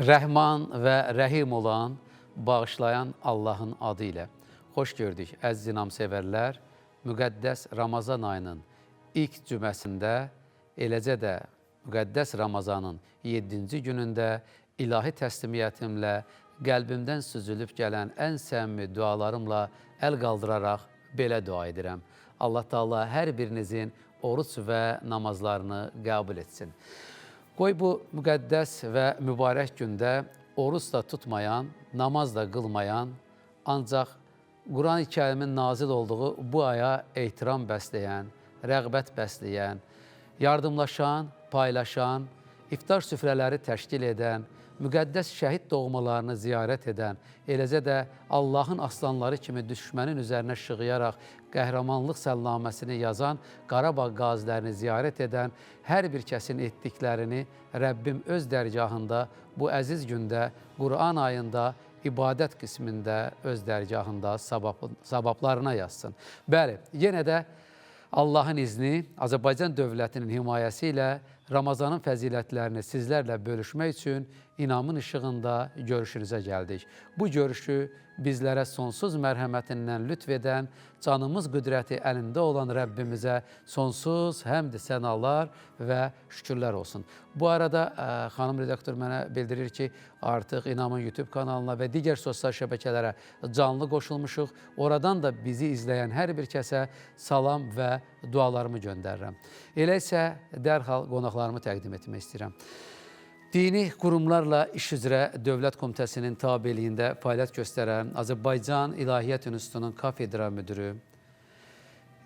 Rəhman və Rəhim olan, bağışlayan Allahın adı ilə. Xoş gördük, əziz inamsevərlər. Müqəddəs Ramazan ayının ilk cüməsində, eləcə də Müqəddəs Ramazanın 7-ci günündə ilahi təslimiyyətimlə qəlbimdən süzülüb gələn ən səmimi dualarımla əl qaldıraraq belə dua edirəm. Allah Teala hər birinizin oruç və namazlarını qəbul etsin. Qoy bu müqəddəs və mübarək gündə oruç da tutmayan, namaz da qılmayan, ancaq Quran-ı Kərimin nazil olduğu bu aya ehtiram bəsləyən, rəğbət bəsləyən, yardımlaşan, paylaşan, iftar süfrələri təşkil edən, müqəddəs şəhid doğmalarını ziyarət edən, eləcə də Allahın aslanları kimi düşmənin üzərinə şığıyaraq qəhrəmanlıq səlnaməsini yazan, Qarabağ qazilərini ziyarət edən, hər bir kəsin etdiklərini Rəbbim öz dərgahında bu əziz gündə, Quran ayında, ibadət qismində, öz dərgahında savablarına yazsın. Bəli, yenə də Allahın izni, Azərbaycan dövlətinin himayəsi ilə Ramazanın fəzilətlərini sizlərlə bölüşmək üçün inamın işığında görüşünüzə gəldik. Bu görüşü bizlərə sonsuz mərhəmətindən lütf edən, canımız qüdrəti əlində olan Rəbbimizə sonsuz həmd sənalar və şükürlər olsun. Bu arada xanım redaktor mənə bildirir ki, artıq İnamın YouTube kanalına və digər sosial şəbəkələrə canlı qoşulmuşuq. Oradan da bizi izləyən hər bir kəsə salam və dualarımı göndərirəm. Elə isə dərhal qonaqlarımı təqdim etmək istəyirəm. Dini qurumlarla iş üzrə Dövlət Komitəsinin tabeliyində fəaliyyət göstərən Azərbaycan İlahiyyat İnstitutunun kafedra müdürü,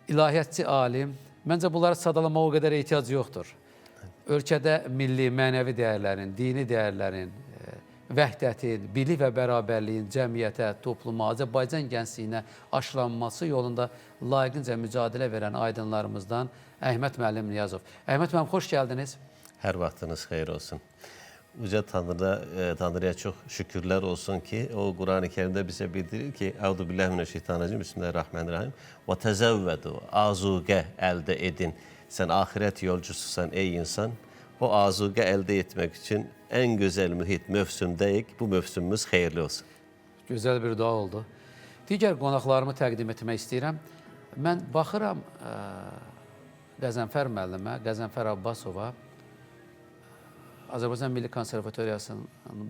ilahiyyatçı alim, məncə bunları sadalamaq o qədər ehtiyac yoxdur. Ölkədə milli, mənəvi dəyərlərin, dini dəyərlərin, vəhdətin, bilik və bərabərliyin cəmiyyətə, topluma, Azərbaycan gəncliyinə aşılanması yolunda layiqincə mücadilə verən aydınlarımızdan Əhməd müəllim Niyazov. Əhməd müəllim, xoş gəldiniz. Hər vaxtınız xeyir olsun. Uca Tanrıya çox şükürlər olsun ki, o Quran-ı Kərimdə bizə bildirir ki, Əuzubillahiminəşşeytanirracim, Bismillahirrahmanirrahim. Və təzəvvədu, azuqə əldə edin. Sən axirət yolcususan ey insan. O azuqə əldə etmək üçün ən gözəl mühit mövsümdəyik. Bu mövsümümüz xeyirli olsun. Gözəl bir dua oldu. Digər qonaqlarımı təqdim etmək istəyirəm. Mən baxıram Qəzənfər müəllimə, Qəzənfər Abbasova, Azərbaycan Milli Konservatoriyasının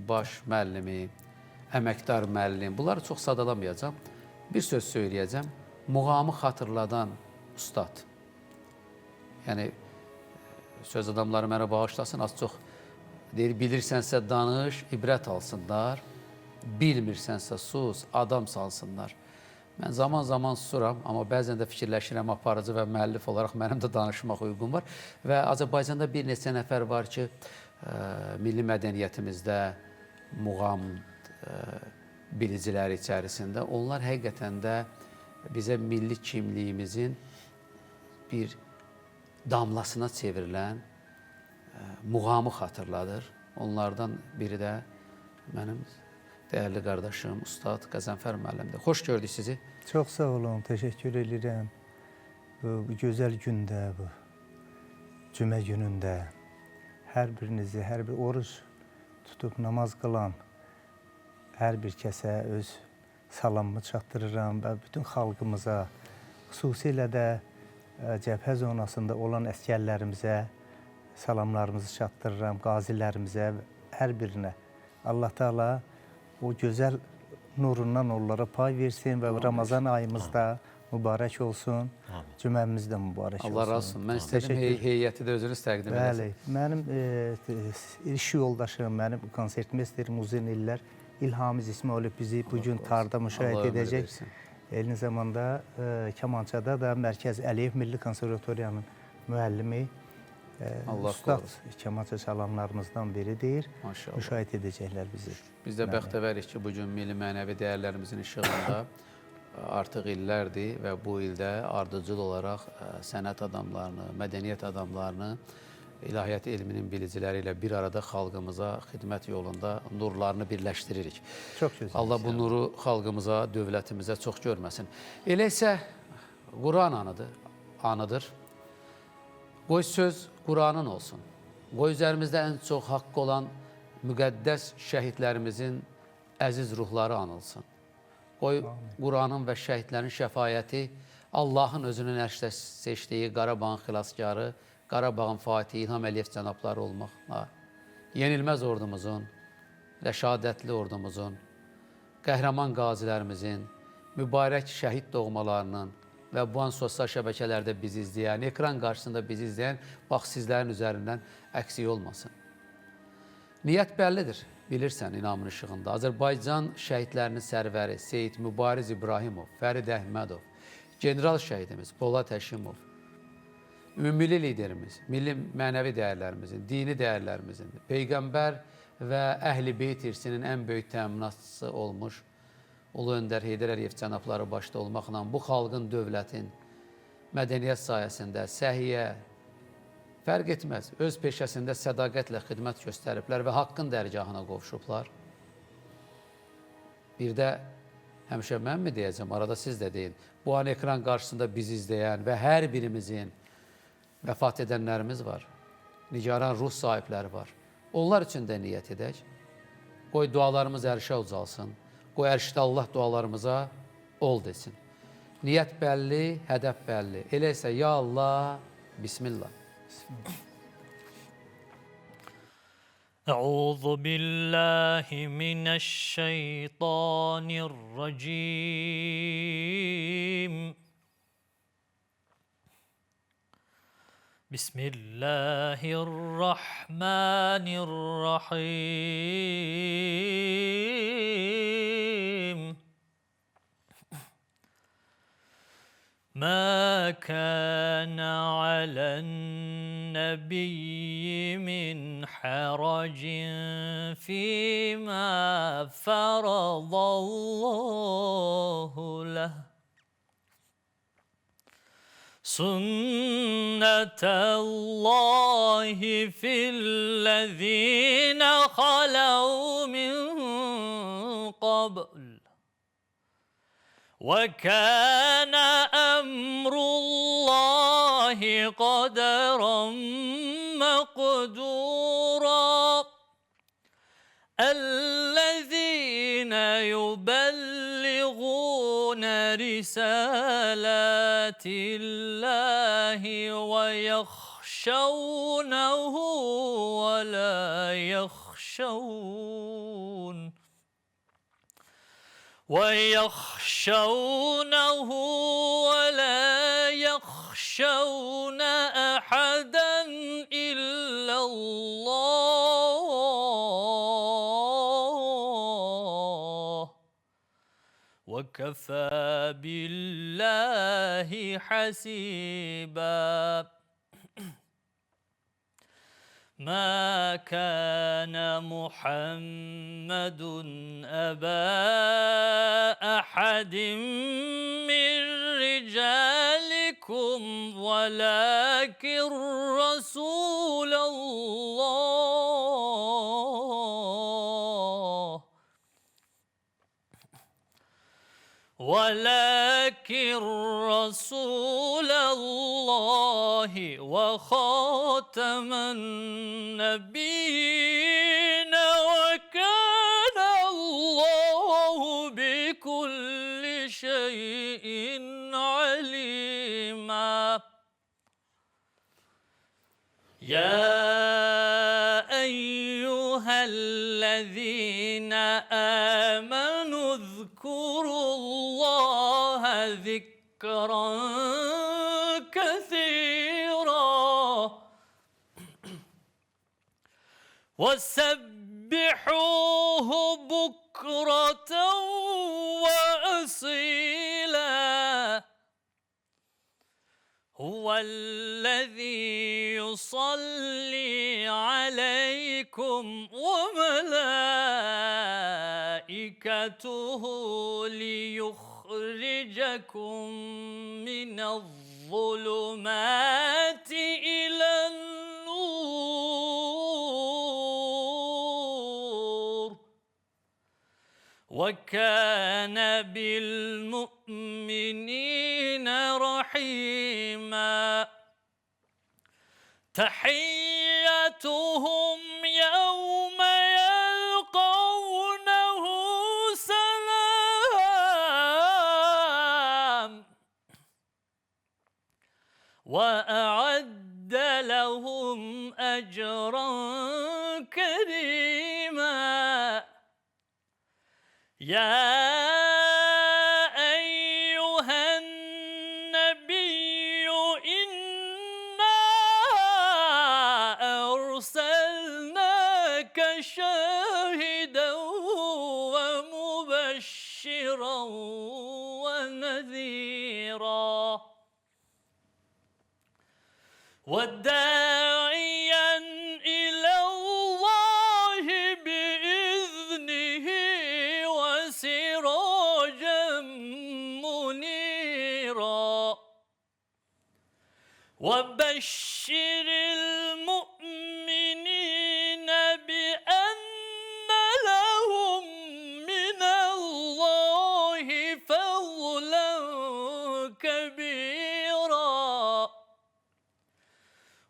baş müəllimi, əməkdar müəllim. Bunları çox sadalamayacağım. Bir söz söyləyəcəm. Muğamı xatırladan ustad. Yəni, söz adamları mənə bağışlasın, az çox deyir, bilirsənsə danış, ibrət alsınlar, bilmirsənsə sus, adam salsınlar. Mən zaman-zaman susuram, amma bəzən də fikirləşirəm, aparıcı və müəllif olaraq mənim də danışmaq uyğun var. Və Azərbaycanda bir neçə nəfər var ki, milli mədəniyyətimizdə muğam biliciləri içərisində, onlar həqiqətən də bizə milli kimliyimizin bir damlasına çevrilən muğamı xatırladır. Onlardan biri də mənim dəyərli qardaşım, Ustad Qəzənfər müəllimdir. Xoş gördük sizi. Çox sağ olun, təşəkkür edirəm. Bu gözəl gündə, bu cümə günündə hər birinizi, hər bir oruç tutub namaz qılan hər bir kəsə öz salamımı çatdırıram və bütün xalqımıza, xüsusilə də cəbhə zonasında olan əskərlərimizə salamlarımızı çatdırıram, qazilərimizə, hər birinə. Allah Teala o gözəl nurundan onlara pay versin və Ramazan ayımızda mübarək olsun, cüməmiz də mübarək olsun. Allah razı olsun. Mən istədim heyəti də özünüz təqdim edəsiniz. Bəli, mənim iş yoldaşım, mənim konsertmeisterim uzun illər İlhamiz İsmailov bizi bugün tarda müşahidə edəcək. Eyni zamanda Kamançada da Mərkəz Əliyev Milli Konservatoriyanın müəllimi, ustad kamança çalanlarımızdan biridir. Müşahidə edəcəklər bizi. Biz də bəxtəvərik ki, bugün milli mənəvi dəyərlərimizin işığında artıq illərdir və bu ildə ardıcıl olaraq sənət adamlarını, mədəniyyət adamlarını, ilahiyyat elminin biliciləri ilə bir arada xalqımıza xidmət yolunda nurlarını birləşdiririk. Çox gözəl. Allah bu nuru xalqımıza, dövlətimizə çox görməsin. Elə isə Quran anıdır. Qoy söz Quranın olsun. Qoy üzərimizdə ən çox haqqı olan müqəddəs şəhidlərimizin əziz ruhları anılsın. Qoy Quranın və şəhidlərin şəfayəti Allahın özünün ərşdə seçdiyi Qarabağın xilaskarı, Qarabağın Fatihi İlham Əliyev cənabları olmaqla yenilməz ordumuzun, rəşadətli ordumuzun, qəhrəman qazilərimizin, mübarək şəhid doğmalarının və bu an sosial şəbəkələrdə bizi izləyən, ekran qarşısında bizi izləyən, bax sizlərin üzərindən əksik olmasın. Niyyət bəllidir, bilirsən inamın işığında. Azərbaycan şəhidlərinin sərvəri Seyid Mübariz İbrahimov, Fərid Əhmədov, general şəhidimiz Polad Həşimov, ümummilli liderimiz, milli mənəvi dəyərlərimizin, dini dəyərlərimizin, Peyğəmbər və Əhl-i Beyt irsinin ən böyük təminatçısı olmuş Ulu Öndər Heydər Əliyev cənabları başda olmaqla bu xalqın, dövlətin mədəniyyət sayəsində, səhiyyə, fərq etməz, öz peşəsində sədaqətlə xidmət göstəriblər və haqqın dərgahına qovuşublar. Bir də həmişə mən mi deyəcəm, arada siz də deyin, bu an ekran qarşısında bizi izləyən və hər birimizin vəfat edənlərimiz var, nigaran ruh sahibləri var. Onlar üçün də niyyət edək. Qoy dualarımız ərşə ucalsın. Qoy ərşdə Allah dualarımıza ol desin. Niyyət bəlli, hədəf bəlli. Elə isə ya Allah, Bismillah. أعوذ بالله من الشيطان الرجيم بسم الله الرحمن الرحيم ما كان على النبي من حرج فيما فرض الله له سنة الله في الذين خلوا من قبل وكان أمر الله قدرا مقدورا الذين يبلغون رسالات الله ويخشونه ولا يخشون أحدا إلا الله وكفى بالله حسيبا ما كان محمد أبا أحد من رجالكم ولكن رسول الله وخاتم النبيين وكان الله بكل شيء عليما يا أيها الذين آمنوا اذكروا الله ذكرا كثيرا وسبحوه بكرة وأصيلا هو الذي يصلي عليكم وملائكته ليخرجكم من الظلمات إلى النور وكان بالمؤمنين رحيما تحيتهم يوم وأعد لهم أجرا كريما يا أيها النبي إنا أرسلناك شاهدا ومبشرا ونذيرا وداعيا إلى الله بإذنه وسراجا منيرا وبشر المؤمنين بأن لهم من الله فضلا كبيرا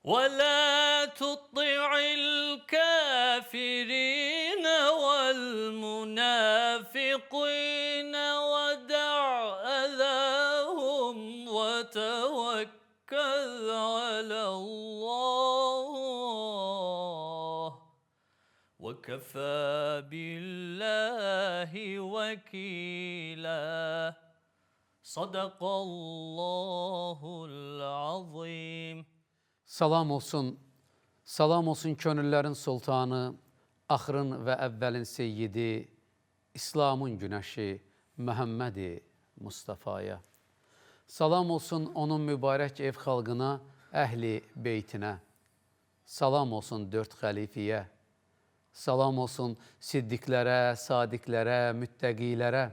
ولا تطع الكافرين والمنافقين ودع أذاهم وتوكل على الله وكفى بالله وكيلا صدق الله العظيم. Salam olsun könüllərin sultanı, axırın və əvvəlin seyyidi, İslamın günəşi Məhəmmədi Mustafaya. Salam olsun onun mübarək ev xalqına, əhli beytinə. Salam olsun dörd xəlifiyə. Salam olsun siddiqlərə, sadiqlərə, müttəqilərə.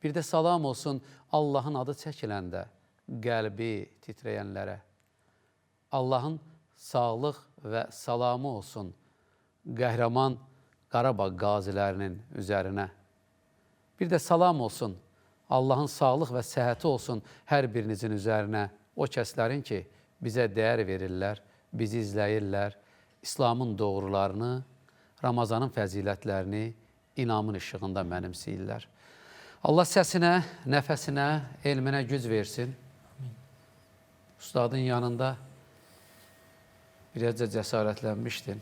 Bir də salam olsun Allahın adı çəkiləndə qəlbi titrəyənlərə. Allahın sağlıq və salamı olsun qəhrəman Qarabağ qazilərinin üzərinə. Bir də salam olsun Allahın sağlıq və səhhəti olsun hər birinizin üzərinə. O kəslərin ki, bizə dəyər verirlər, bizi izləyirlər, İslamın doğrularını, Ramazanın fəzilətlərini inamın işığında mənimsəyirlər. Allah səsinə, nəfəsinə, elminə güc versin. Ustadın yanında birazca cəsarətlənmişdin.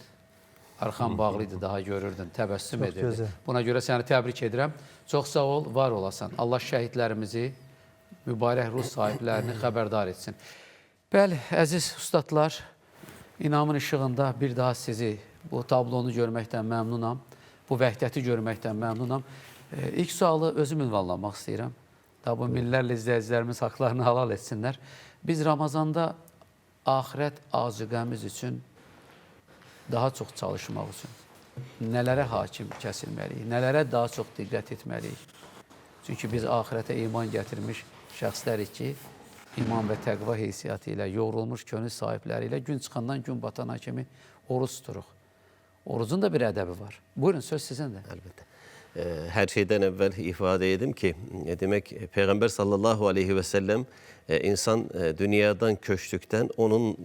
Arxan bağlıydı, daha görürdün, təbəssüm edirdi. Buna görə səni təbrik edirəm. Çox sağ ol, var olasan. Allah şəhidlərimizi, mübarək ruh sahiblərini xəbərdar etsin. Bəli, əziz ustadlar, inamın işığında bir daha sizi bu tablonu görməkdən məmnunam. Bu vəhdəti görməkdən məmnunam. İlk sualı özüm ünvanlamaq istəyirəm. Da bu minlərlə izləyicilərimiz haqlarını halal etsinlər. Biz Ramazanda axirət azuqəmiz üçün daha çox çalışmaq üçün nələrə hakim kəsilməliyik, nələrə daha çox diqqət etməliyik. Çünki biz axirətə iman gətirmiş şəxslərik ki, iman və təqva heysiyyatı ilə, yoğrulmuş könül sahibləri ilə gün çıxandan gün batana kimi oruç tuturuq. Orucun da bir ədəbi var. Buyurun, söz sizindir. Əlbəttə. Hər şeydən əvvəl ifadə edim ki, demək Peyğəmbər sallallahu aleyhi və səlləm insan dünyadan köçdükdən onun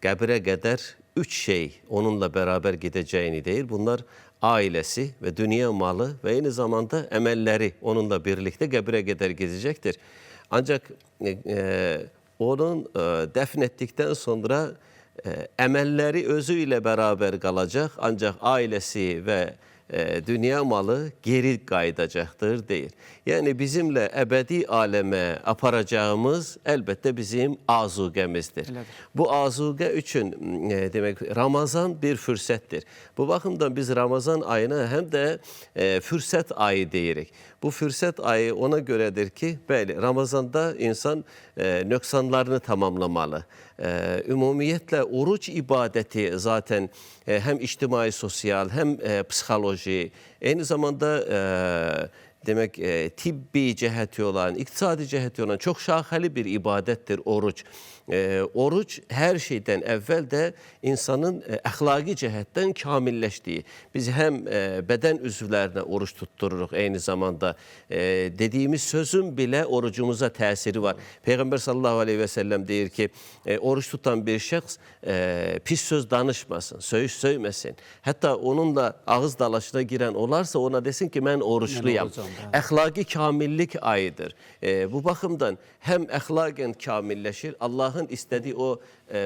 qəbrə qədər 3 şey onunla bərabər gedəcəyini deyir. Bunlar ailəsi və dünya malı və eyni zamanda əməlləri onunla birlikdə qəbrə qədər gedəcəkdir. Ancaq onun dəfn etdikdən sonra əməlləri özü ilə bərabər qalacaq, ancaq ailəsi və dünya malı geri qayıdacaqdır deyir. Yəni bizimlə əbədi aləmə aparacağımız əlbəttə bizim azuqəmizdir. Bu azuqə üçün demək Ramazan bir fürsətdir. Bu baxımdan biz Ramazan ayına həm də fürsət ayı deyirik. Bu fürsət ayı ona görədir ki, bəli, Ramazanda insan nöqsanlarını tamamlamalı. Ümumiyyətlə, oruc ibadəti zaten həm ictimai, sosial, həm psixoloji, eyni zamanda demək tibbi cəhəti olan, iqtisadi cəhəti olan çox şaxəli bir ibadətdir oruc. Oruc hər şeydən əvvəl də insanın əxlaqi cəhətdən kamilləşdiyi. Biz həm bədən üzvlərinə oruç tutdururuq, eyni zamanda dediyimiz sözün belə orucumuza təsiri var. Peyğəmbər sallallahu aleyhi və səlləm deyir ki, oruç tutan bir şəxs pis söz danışmasın, söyüş söyməsin. Hətta onunla ağız dalaşına girən olarsa ona desin ki, mən oruçluyam. Əxlaqi kamillik ayıdır. Bu baxımdan həm əxlaqən kamilləşir, Allahın Allah'ın istediği o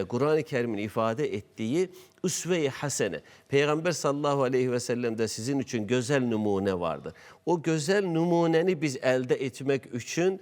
Kur'an-ı Kerim'in ifade ettiği üsve-i hasene. Peygamber sallallahu aleyhi ve sellem'de sizin için güzel numune vardır. O güzel numuneni biz elde etmek için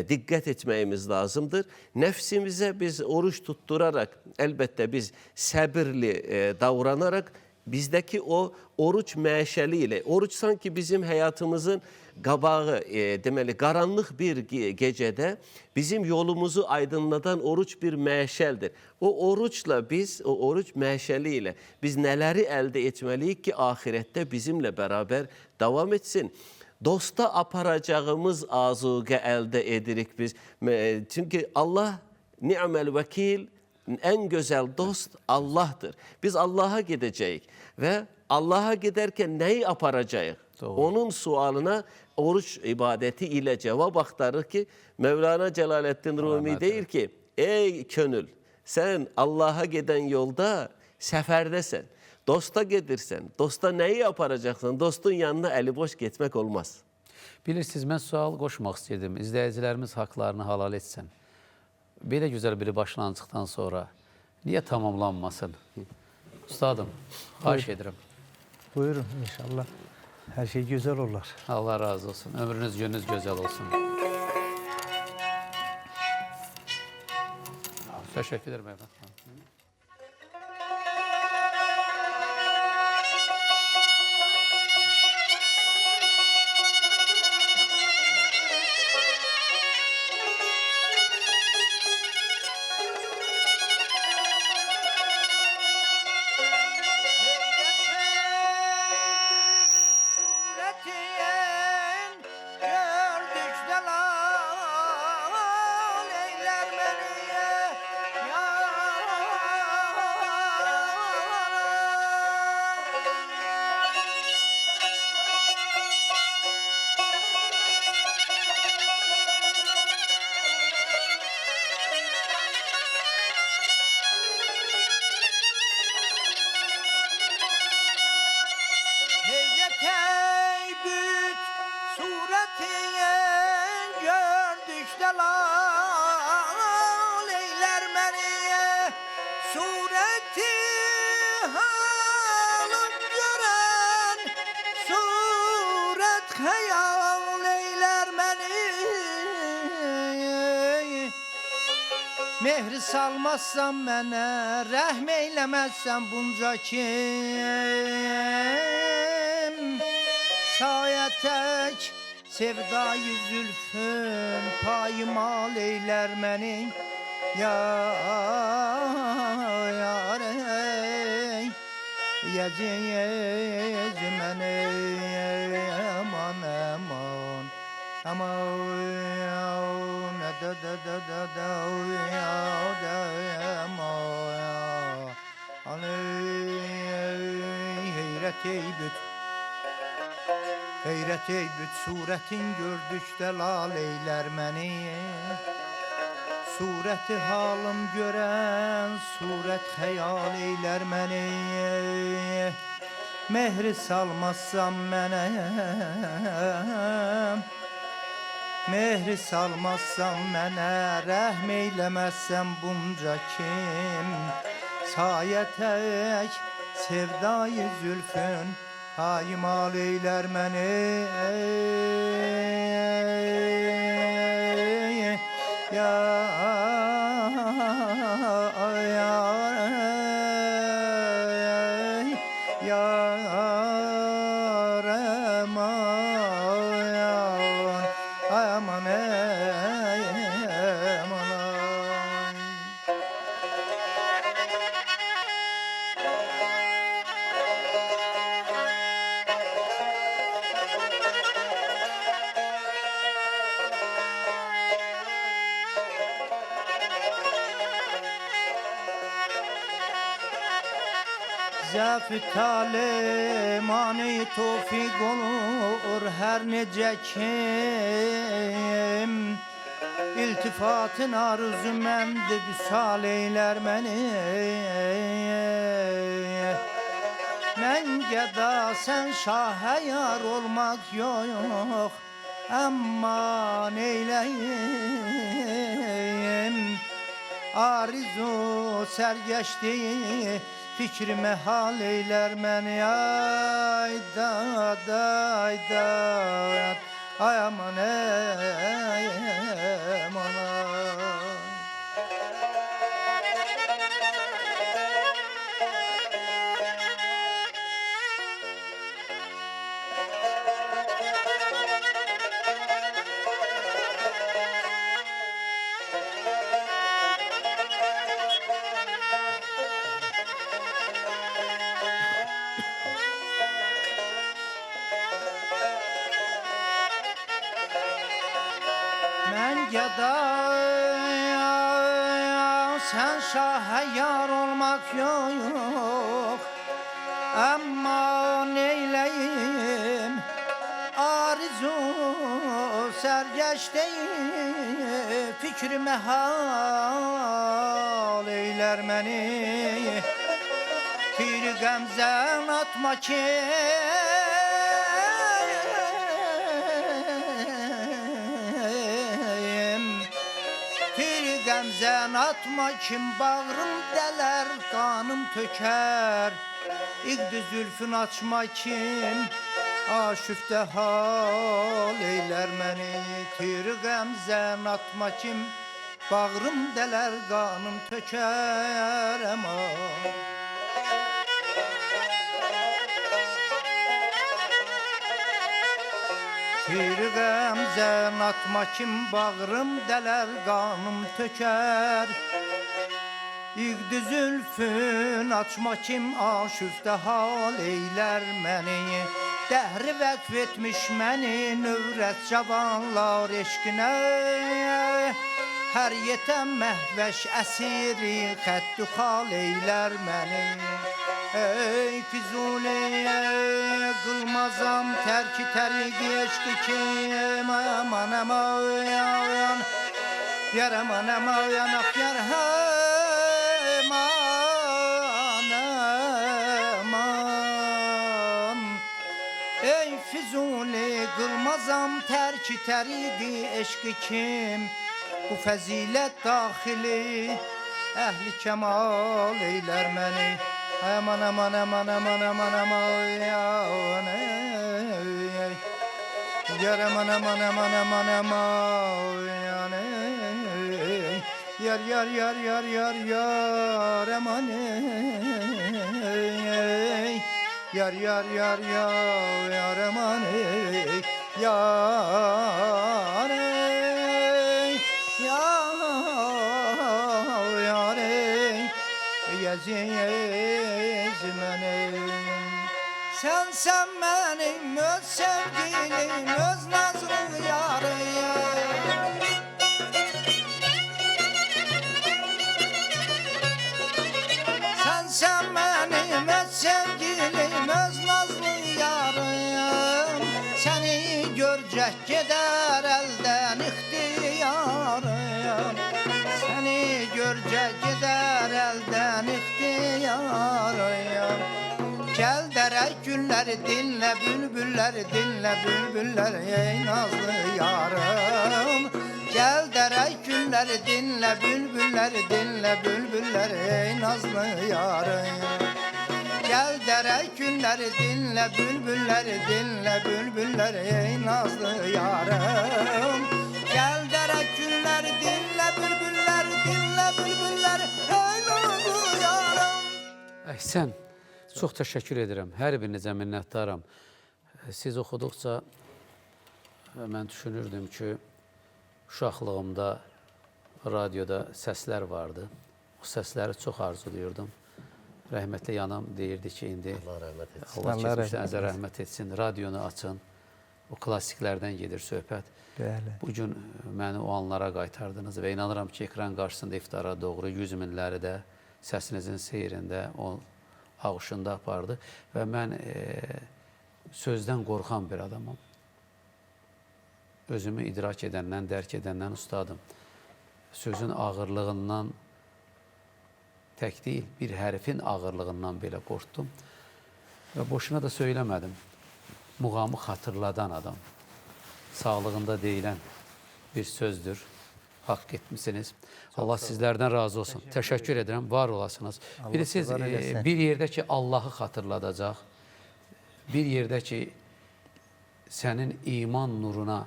dikkat etmemiz lazımdır. Nefsimize biz oruç tutturarak, elbette biz sabırlı davranarak bizdeki o oruç meşeliyle, oruç sanki bizim hayatımızın qabağı, deməli qaranlıq bir gecədə bizim yolumuzu aydınlatan oruç bir məşəldir. O oruçla biz, o oruç məşəli ilə biz nələri əldə etməliyik ki, ahirətdə bizimlə bərabər davam etsin. Dosta aparacağımız azuqə əldə edirik biz. Çünki Allah ni'mel vekil, en güzel dost Allah'tır. Biz Allah'a gideceğiz ve Allah'a giderken neyi aparacağız? Doğru. Onun sualına oruç ibadeti ile cevap aktarır ki Mevlana Celaleddin Rumi deyir ki ey könül sen Allah'a giden yolda seferdesen, dosta gedirsen, dosta neyi aparacaksın? Dostun yanına eli boş gitmek olmaz. Bilirsiniz, mən sual qoşmaq istəyirdim. İzləyicilərimiz haqlarını halal etsin. Belə gözəl bir başlanğıcdan sonra niyə tamamlanmasın? Ustadım, xahiş edirəm. Buyurun inşallah. Her şey güzel olur. Allah razı olsun. Ömrünüz, gününüz gözəl olsun. Təşəkkür ederim efendim. Mehri salmazsan mənə, rəhm eyləməzsən bunca kim? Saya tək sevdayı zülfün payımal eylər məni. Yar ey, yecez məni, aman aman. Aman da da da da da ya da aman heyret eybüt heyret eybüt suretin gördükdə lal eylər məni sureti halım görən suret xəyal eylər məni mehri salmazsam mənə mehri salmazsam mənə, rəhm eyləməzsəm bunca kim? Sayə tək sevdayı zülfün payımal eylər məni. Zəf-i tale mani tofik olur hər necə kim İltifatın arzu məndi büsal eylər məni Mən gəda sən şahə yar olmaq yox Amma neyləyim Arzu sergeçti fikrime hal eyler beni. Ay da da da ay aman ey aman ay. Ben geda sen şaha yar olmak yok. Ama neyleyim arzu sergeçti fikrime hal eyler beni. Bir gamzen atma ki gamzen atma kim bağrım deler kanım töker. İgdi zülfün açma kim aşüfte hal eyler beni. Tir gamzen atma kim bağrım deler kanım töker aman. Bir gamzen atma kim bağrım deler kanım töker. İgdi zülfün açma kim aşüfte hal eyler beni. Dehri vekfetmiş beni nüvret cavanlar eşkine. Her yetem mehveş esiri xəttü hal eyler beni. Ey Füzuli kılmazam terki teriki eşki kim aman aman yar aman aman ah yar aman aman. Ey Füzuli kılmazam terki teriki eşki kim bu fazilet dahili ehli kemal eyler beni. Aman aman aman aman aman aman ya yar aman aman aman aman aman yar yar yar yar yar yar aman yar yar yar yar aman yar yar yazizmenim. Sen benim öz sevgilim, öz nazlı yarım. Sen benim öz sevgilim, öz nazlı yarım. Seni görcek gider elden ihtiyarım. Seni görcek gider elden ihtiyarım. Gel dere gülleri dinle bülbülleri dinle bülbüller ey nazlı yarım. Gel dere gülleri dinle bülbülleri dinle bülbüller ey nazlı yarım. Gel dere gülleri dinle bülbülleri dinle bülbüller ey nazlı yarım. Gel dere gülleri dinle bülbüller dinle bülbüller ey nazlı yarım. Əhsən, çox təşəkkür edirəm. Hər birinizə minnətdaram. Siz oxuduqca mən düşünürdüm ki, uşaqlığımda radioda səslər vardı. O səsləri çox arzuluyordum. Rəhmətli yanam deyirdi ki, indi Allah rəhmət etsin. Allah keçmişlərinizə rəhmət etsin. Radionu açın. O klassiklərdən gedir söhbət. Bəli. Bugün məni o anlara qaytardınız və inanıram ki, ekran qarşısında iftara doğru 100 minləri də səsinizin seyrində, o ağışında apardı və mən sözdən qorxan bir adamım. Özümü idrak edəndən, dərk edəndən ustadım. Sözün ağırlığından tək deyil, bir hərfin ağırlığından belə qorxdum və boşuna da söyləmədim. Muğamı xatırladan adam, sağlığında deyilən bir sözdür. haqq etmişsiniz. Allah sizlərdən razı olsun. Təşəkkür edirəm, var olasınız. Bir de siz var eləsin. bir yerde ki Allah'ı xatırladacaq, bir yerde ki sənin iman nuruna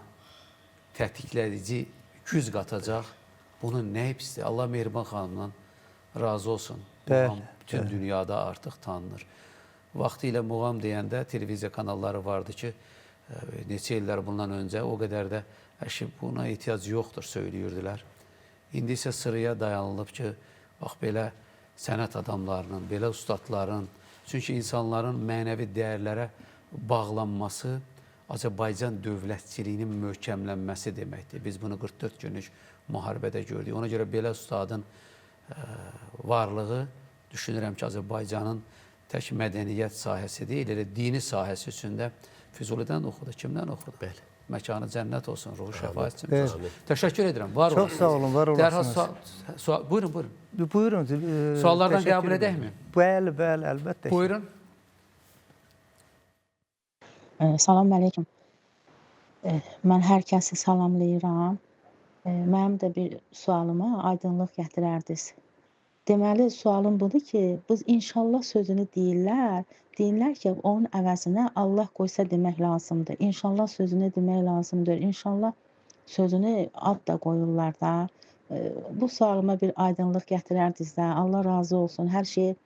tətikləyici güc qatacaq, bunun nə hepsi Allah Mehriban xanımdan razı olsun. Bəli, Muğam bütün dünyada artıq tanınır. Vaxtilə Muğam deyəndə televiziya kanalları vardı ki, neçə illər bundan öncə o qədər də buna ehtiyac yoxdur söyləyirdilər. İndi isə sıraya dayanılıb ki, bax belə sənət adamlarının, belə ustadların, çünki insanların mənəvi dəyərlərə bağlanması Azərbaycan dövlətçiliyinin möhkəmlənməsi deməkdir. Biz bunu 44 günlük müharibədə gördük. Ona görə belə ustadın varlığı düşünürəm ki, Azərbaycanın tək mədəniyyət sahəsi deyil, elə dini sahəsi üçün də Füzulidən oxudu. Kimdən oxudu? Bəli. Məkanı cənnət olsun, ruhu şəfa etsin. Bəli. Təşəkkür edirəm. Var Çox sağ olun, var olasınız. Dərhal buyurun, buyurun. Buyurun. Suallardan təşəkkür qəbul ederim. edəkmi? Bəli, bəli, əlbəttə. Buyurun. Salam əleyküm. Mən hər kəsi salamlayıram. Mənim də bir sualıma aydınlıq gətirərdiniz. Deməli, sualım budur ki, biz inşallah sözünü deyirlər ki, onun əvəzinə Allah qoysa demək lazımdır. İnşallah sözünü demək lazımdır. İnşallah sözünü ad da qoyurlar da. Bu sualıma bir aydınlıq gətirərdiniz də. Allah razı olsun. Hər şeyi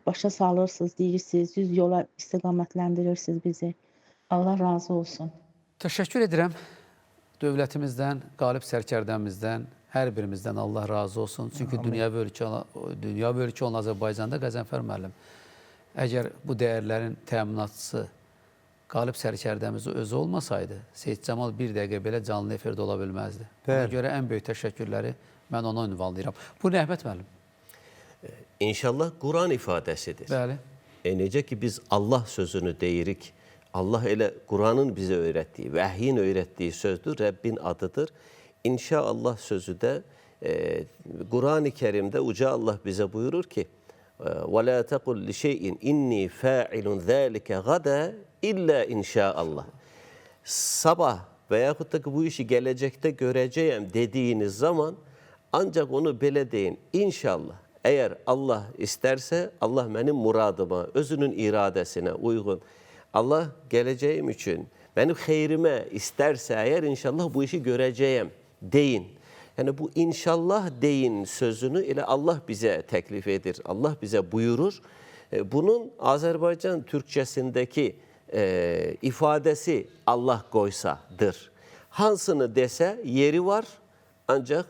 başa salırsınız, deyirsiniz, düz yola istiqamətlendirirsiniz bizi. Allah razı olsun. Təşəkkür edirəm. Dövlətimizdən, qalib sərkərdəmizdən, hər birimizdən Allah razı olsun. Çünki dünya və ölkə olan Azərbaycanda Qəzənfər müəllim, əgər bu dəyərlərin təminatçısı qalib sərkərdəmiz özü olmasaydı, Seyid Cəmal bir dəqiqə belə canlı efirdə ola bilməzdi. Buna görə ən böyük təşəkkürləri mən ona ünvanlayıram. Bu nə Əhməd müəllim? İnşallah Quran ifadəsidir. Bəli. Necə ki biz Allah sözünü deyirik, Allah elə Quranın bizə öyrətdiyi, vəhyin öyrətdiyi sözdür, Rəbbin adıdır. İnşallah sözü də Quran-ı Kərimdə Uca Allah bizə buyurur ki, وَلَا تَقُلْ لِشَيْءٍ اِنِّي فَاعِلٌ ذَٰلِكَ غَدَى اِلَّا inşaallah. Sabah veyahut da bu işi gelecekte göreceğim dediğiniz zaman ancak onu belə deyin. İnşallah. Eğer Allah isterse Allah benim muradıma, özünün iradesine uygun. Allah geleceğim için benim hayrime isterse eğer inşallah bu işi göreceğim deyin. Yani bu inşallah deyin sözünü ile Allah bize teklif edir. Allah bize buyurur. Bunun Azerbaycan Türkçesindeki ifadesi Allah koysadır. Hansını dese yeri var. Ancak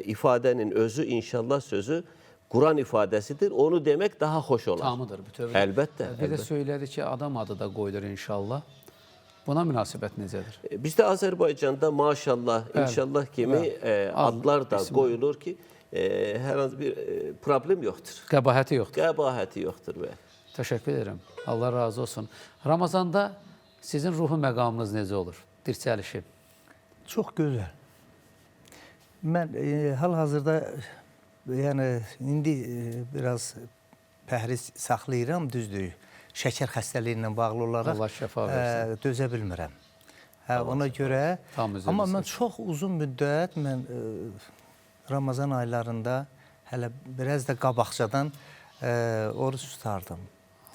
ifadenin özü inşallah sözü Kur'an ifadesidir. Onu demek daha hoş olur. Tamıdır. Elbette. Bir de söyledi ki adam adı da koyulur inşallah. Buna münasibət necədir? Bizde Azerbaycan'da maşallah, inşallah kimi adlar da koyulur ki herhangi bir problem yoktur. Qəbahəti yoxdur. Qəbahəti yoktur. Təşəkkür edirəm. Allah razı olsun. Ramazanda sizin ruhu məqamınız necə olur? Dirçəlişi. Çox gözəl. Mən hal-hazırda yəni indi biraz pəhriz saxlayıram, düzdür. Şəkər xəstəliyi ilə bağlı olaraq Allah şəfa versin. Dözə bilmirəm. Ona görə, amma mən çox uzun müddət Ramazan aylarında hələ biraz da qabaqcadan oruç tutardım.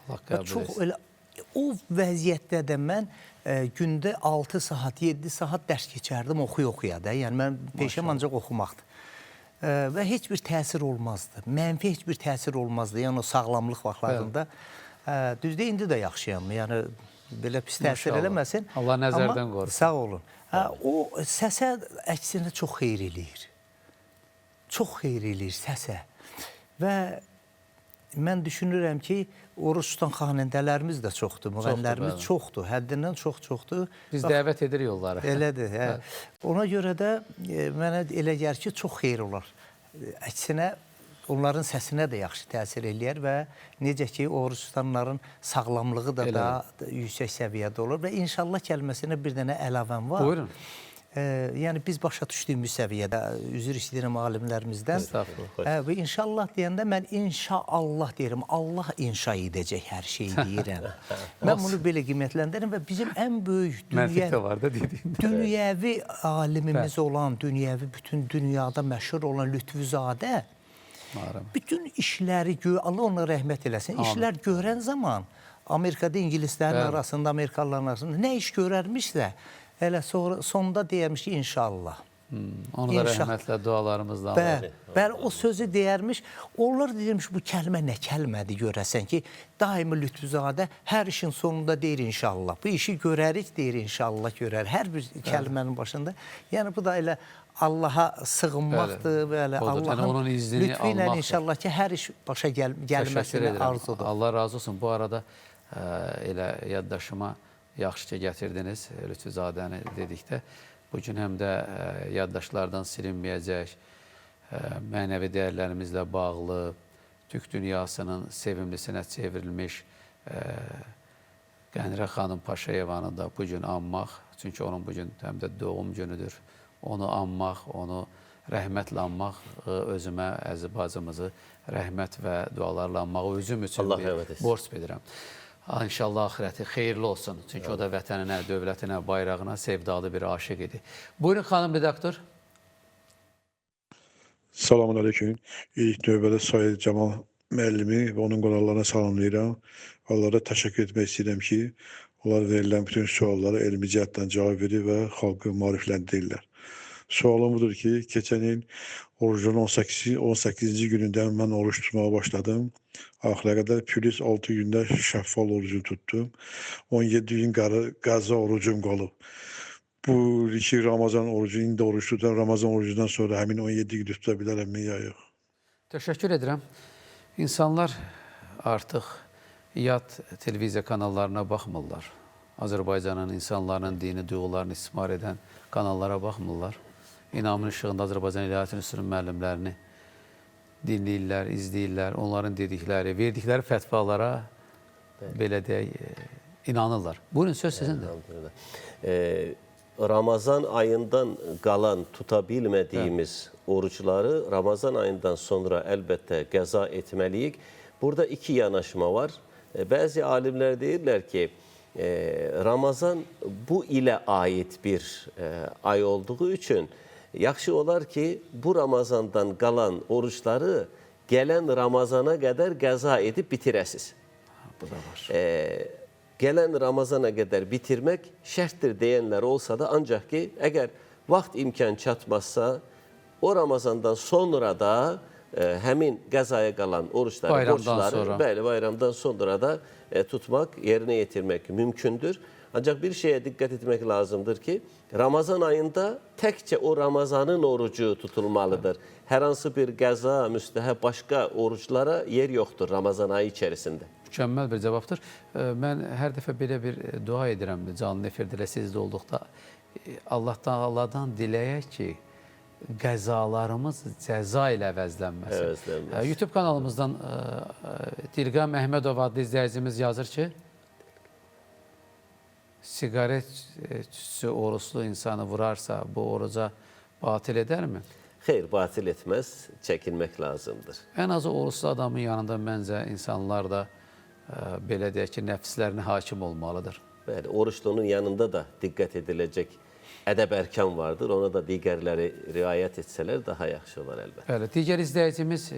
Allah qəbul Çox etsin. elə o vəziyyətdə də mən gündə 6 saat, 7 saat dərs keçərdim oxuya da. Yəni mən peşəm ancaq oxumaqdır. Və heç bir təsir olmazdı. Mənfi heç bir təsir olmazdı. Yəni o sağlamlıq vaxtlarında. Düzdür, indi də yaxşıyam. Yəni belə pis təsir eləməsin. Allah nəzərdən qorusun. Sağ olun. O səsə əksinə çox xeyir eləyir. Çox xeyir eləyir səsə. Və mən düşünürəm ki, oruç tutan xanəndələrimiz də çoxdur, müğənnilərimiz çoxdur, həddindən çoxdur. Biz dəvət edirik onları. Elədir, hə. Ona görə də mənə elə gəlir ki, çox xeyir olar. Əksinə, onların səsinə də yaxşı təsir eləyər və necə ki, oruç tutanların sağlamlığı da yüksək səviyyədə olur və inşallah kəlməsinə bir dənə əlavəm var. Buyurun. yəni biz başa düşdüyümüz səviyyədə üzr istəyirəm alimlərimizdən. Estağfurullah. Və inşallah deyəndə mən inşallah deyirəm. Allah inşa edəcək hər şeyi deyirəm. Mən bunu belə qiymətləndirirəm və bizim ən böyük Məntiq də var da dediyim. dünyəvi alimimiz olan, bütün dünyada məşhur olan Lütfüzadə bütün işləri, Allah ona rəhmət eləsin, işlər görən zaman Amerikada İngilislərin arasında, Amerikalıların arasında nə iş görərmişsə, elə sonda deyərmiş ki, inşallah. Onu da rəhmətlə dualarımızla alır. Bəli, o sözü deyərmiş. Onlar deyirmiş, bu kəlmə nə kəlmədir görəsən ki, daimi Lütfüzadə hər işin sonunda deyir inşallah. Bu işi görərik deyir inşallah görər. Hər bir kəlmənin başında. Yəni bu da elə Allaha sığınmaqdır və elə Allahın lütfü ilə inşallah ki, hər iş başa gəlməsini arzudur. Allah razı olsun. Bu arada elə yaddaşıma yaxşı ki, gətirdiniz Lütfüzadəni dedikdə. Bugün həm də yaddaşlardan silinməyəcək, mənəvi dəyərlərimizlə bağlı, Türk dünyasının sevimlisinə çevrilmiş Qənirə xanım Paşayevanı da bugün anmaq, çünki onun bugün həm də doğum günüdür. Onu anmaq, onu rəhmətlə anmaq, özümə, əziz bacımızı rəhmət və dualarla anmağı özüm üçün borc bilirəm. İnşallah ahirəti xeyirli olsun. Çünki o da vətəninə, dövlətinə, bayrağına sevdalı bir aşiq idi. Buyurun xanım redaktor. Selamun aleyküm. İlk növbədə Sayed Cəmal müəllimi və onun qonaqlarına salamlayıram. Onlara təşəkkür etmək istəyirəm ki, onlar verilən bütün suallara elmi cəhətdən cavab verir və xalqı maarifləndirirlər. Sualım budur ki, keçən il orucun 18-ci günündə mən oruç tutmağa başladım. Axıra qədər plus 6 gündə şəffal orucu tutdum. 17 gün qəza orucum qalıb. Bu iki Ramazan orucu, indi oruç tutan Ramazan orucundan sonra həmin 17 gün tuta bilərəmmi ya yox? Təşəkkür edirəm. İnsanlar artıq yad televiziya kanallarına baxmırlar. Azərbaycanın insanların dini, duyğularını istismar edən kanallara baxmırlar. İnamın işığında Azərbaycan İlahiyyat İnstitutunun müəllimlərini dinləyirlər, izləyirlər, onların dedikləri, verdikləri fətvalara belə deyək, inanırlar. Buyurun, söz sizindir. Ramazan ayından qalan tuta bilmədiyimiz oruçları Ramazan ayından sonra əlbəttə qəza etməliyik. Burada iki yanaşma var. Bəzi alimlər deyirlər ki, Ramazan bu ilə aid bir ay olduğu üçün yaxşı olar ki, bu Ramazandan qalan oruçları gələn Ramazana qədər qəza edib bitirəsiz. Bu da var. Gələn Ramazana qədər bitirmək şərtdir deyənlər olsa da, ancaq ki, əgər vaxt imkan çatmazsa, o Ramazandan sonra da həmin qəzaya qalan oruçları, borçları, bayramdan sonra da tutmaq, yerinə yetirmək mümkündür. Ancaq bir şeyə diqqət etmək lazımdır ki, Ramazan ayında təkcə o Ramazanın orucu tutulmalıdır. Hər hansı bir qəza, müstəhəb başqa oruçlara yer yoxdur Ramazan ayı içərisində. Mükəmməl bir cavabdır. Mən hər dəfə belə bir dua edirəm canlı efirdə sizdə olduqda. Allahdan diləyək ki, qəzalarımız cəza ilə əvəzlənməsin. YouTube kanalımızdan Dilqam Əhmədov adlı izləyicimiz yazır ki, siqaret tütsü oruçlu insanı vurarsa bu oruca batil edərmi? Xeyr, batil etməz, çəkinmək lazımdır. Ən azı oruçlu adamın yanında məncə insanlar da belə deyək ki, nəfslərinə hakim olmalıdır. Bəli, oruçlunun yanında da diqqət ediləcək ədəb-ərkan vardır. Ona da digərləri riayət etsələr daha yaxşı olar əlbəttə. Bəli, digər izləyicimiz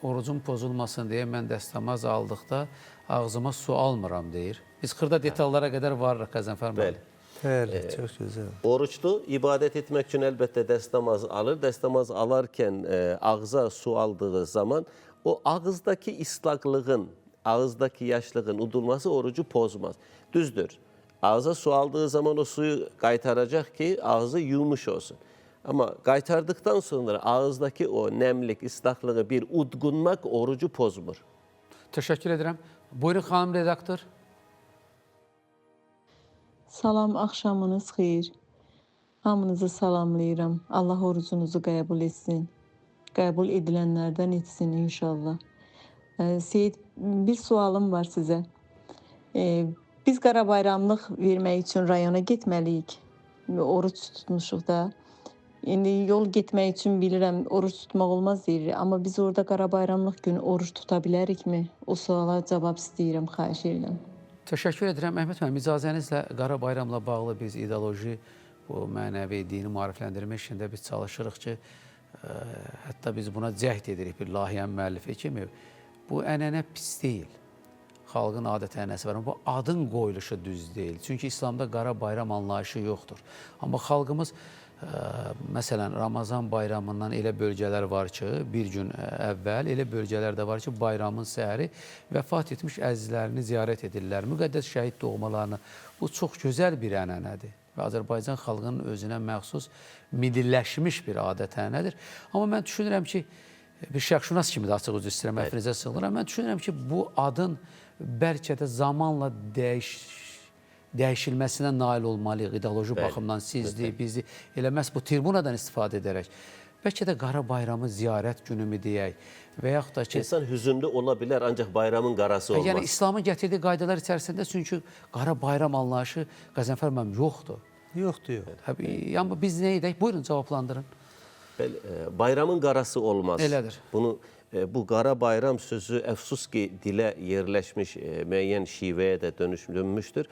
orucun pozulmasın deyə mən dəstəmaz aldıqda ağzıma su almıram deyir. Biz xırda detallara qədər varırıq Qəzənfər müəllim. Bəli, çox gözəl. Oruçlu ibadət etmək üçün əlbəttə dəstəmaz alır. Dəstəmaz alarkən ağza su aldığı zaman o ağızdakı islaqlığın, ağızdakı yaşlığın udulması orucu pozmaz. Düzdür. Ağza su aldığı zaman o suyu qaytaracaq ki, ağzı yumuş olsun. Amma qaytardıqdan sonra ağızdakı o nəmlik, islaqlığı bir udqunmaq orucu pozmur. Təşəkkür edirəm. Buyurun xanım redaktor. Salam, axşamınız xeyir. Hamınızı salamlayıram. Allah orucunuzu qəbul etsin. Qəbul edilənlərdən etsin inşallah. Seyid, bir sualım var sizə. Biz Qarabayramlıq vermək üçün rayona getməliyik. oruç tutmuşuq da. İndi yol getmək üçün bilirəm, oruç tutmaq olmaz deyirik. Amma biz orada Qara Bayramlıq günü oruç tuta bilərikmi? O suala cavab istəyirəm, xahiş edirəm. Təşəkkür edirəm Əhməd müəllim. İcazənizlə Qara Bayramla bağlı biz ideoloji, bu mənəvi, dini maarifləndirmə işində biz çalışırıq ki, hətta biz buna cəhd edirik bir layihənin müəllifi kimi. Bu ənənə pis deyil. Xalqın adət-ənənəsi var. Bu adın qoyuluşu düz deyil. Çünki İslamda Qara Bayram anlayışı yoxdur. Amma xalqımız məsələn, Ramazan bayramından elə bölgələr var ki, bir gün əvvəl, elə bölgələr də var ki, bayramın səhəri vəfat etmiş əzizlərini ziyarət edirlər, müqəddəs şəhid doğmalarını. Bu çox gözəl bir ənənədir və Azərbaycan xalqının özünə məxsus milliləşmiş bir adət-ənənədir. Amma mən düşünürəm ki, bir şəxsşünas kimi də açıq üzr istəyirəm, əfrinizə sığınıram. Mən düşünürəm ki, bu adın bəlkə də zamanla dəyişilməsinə nail olmalıyıq, ideoloji baxımdan sizdir, bizdir. Elə məhz bu tribunadan istifadə edərək. Bəlkə də Qara Bayramı ziyarət günümü deyək və yaxud da ki... İnsan hüzünlü ola bilər, ancaq bayramın qarası olmaz. Yəni, İslamın gətirdiyi qaydalar içərisində çünki Qara Bayram anlayışı Qəzənfər müəllim yoxdur. Yoxdur, yox. Yəni, biz nə edək? Buyurun, cavablandırın. Bayramın qarası olmaz. Elədir. Bu Qara Bayram sözü əfsus ki, dilə yerləşmiş müəyyən şivəyə də dönmüşdür.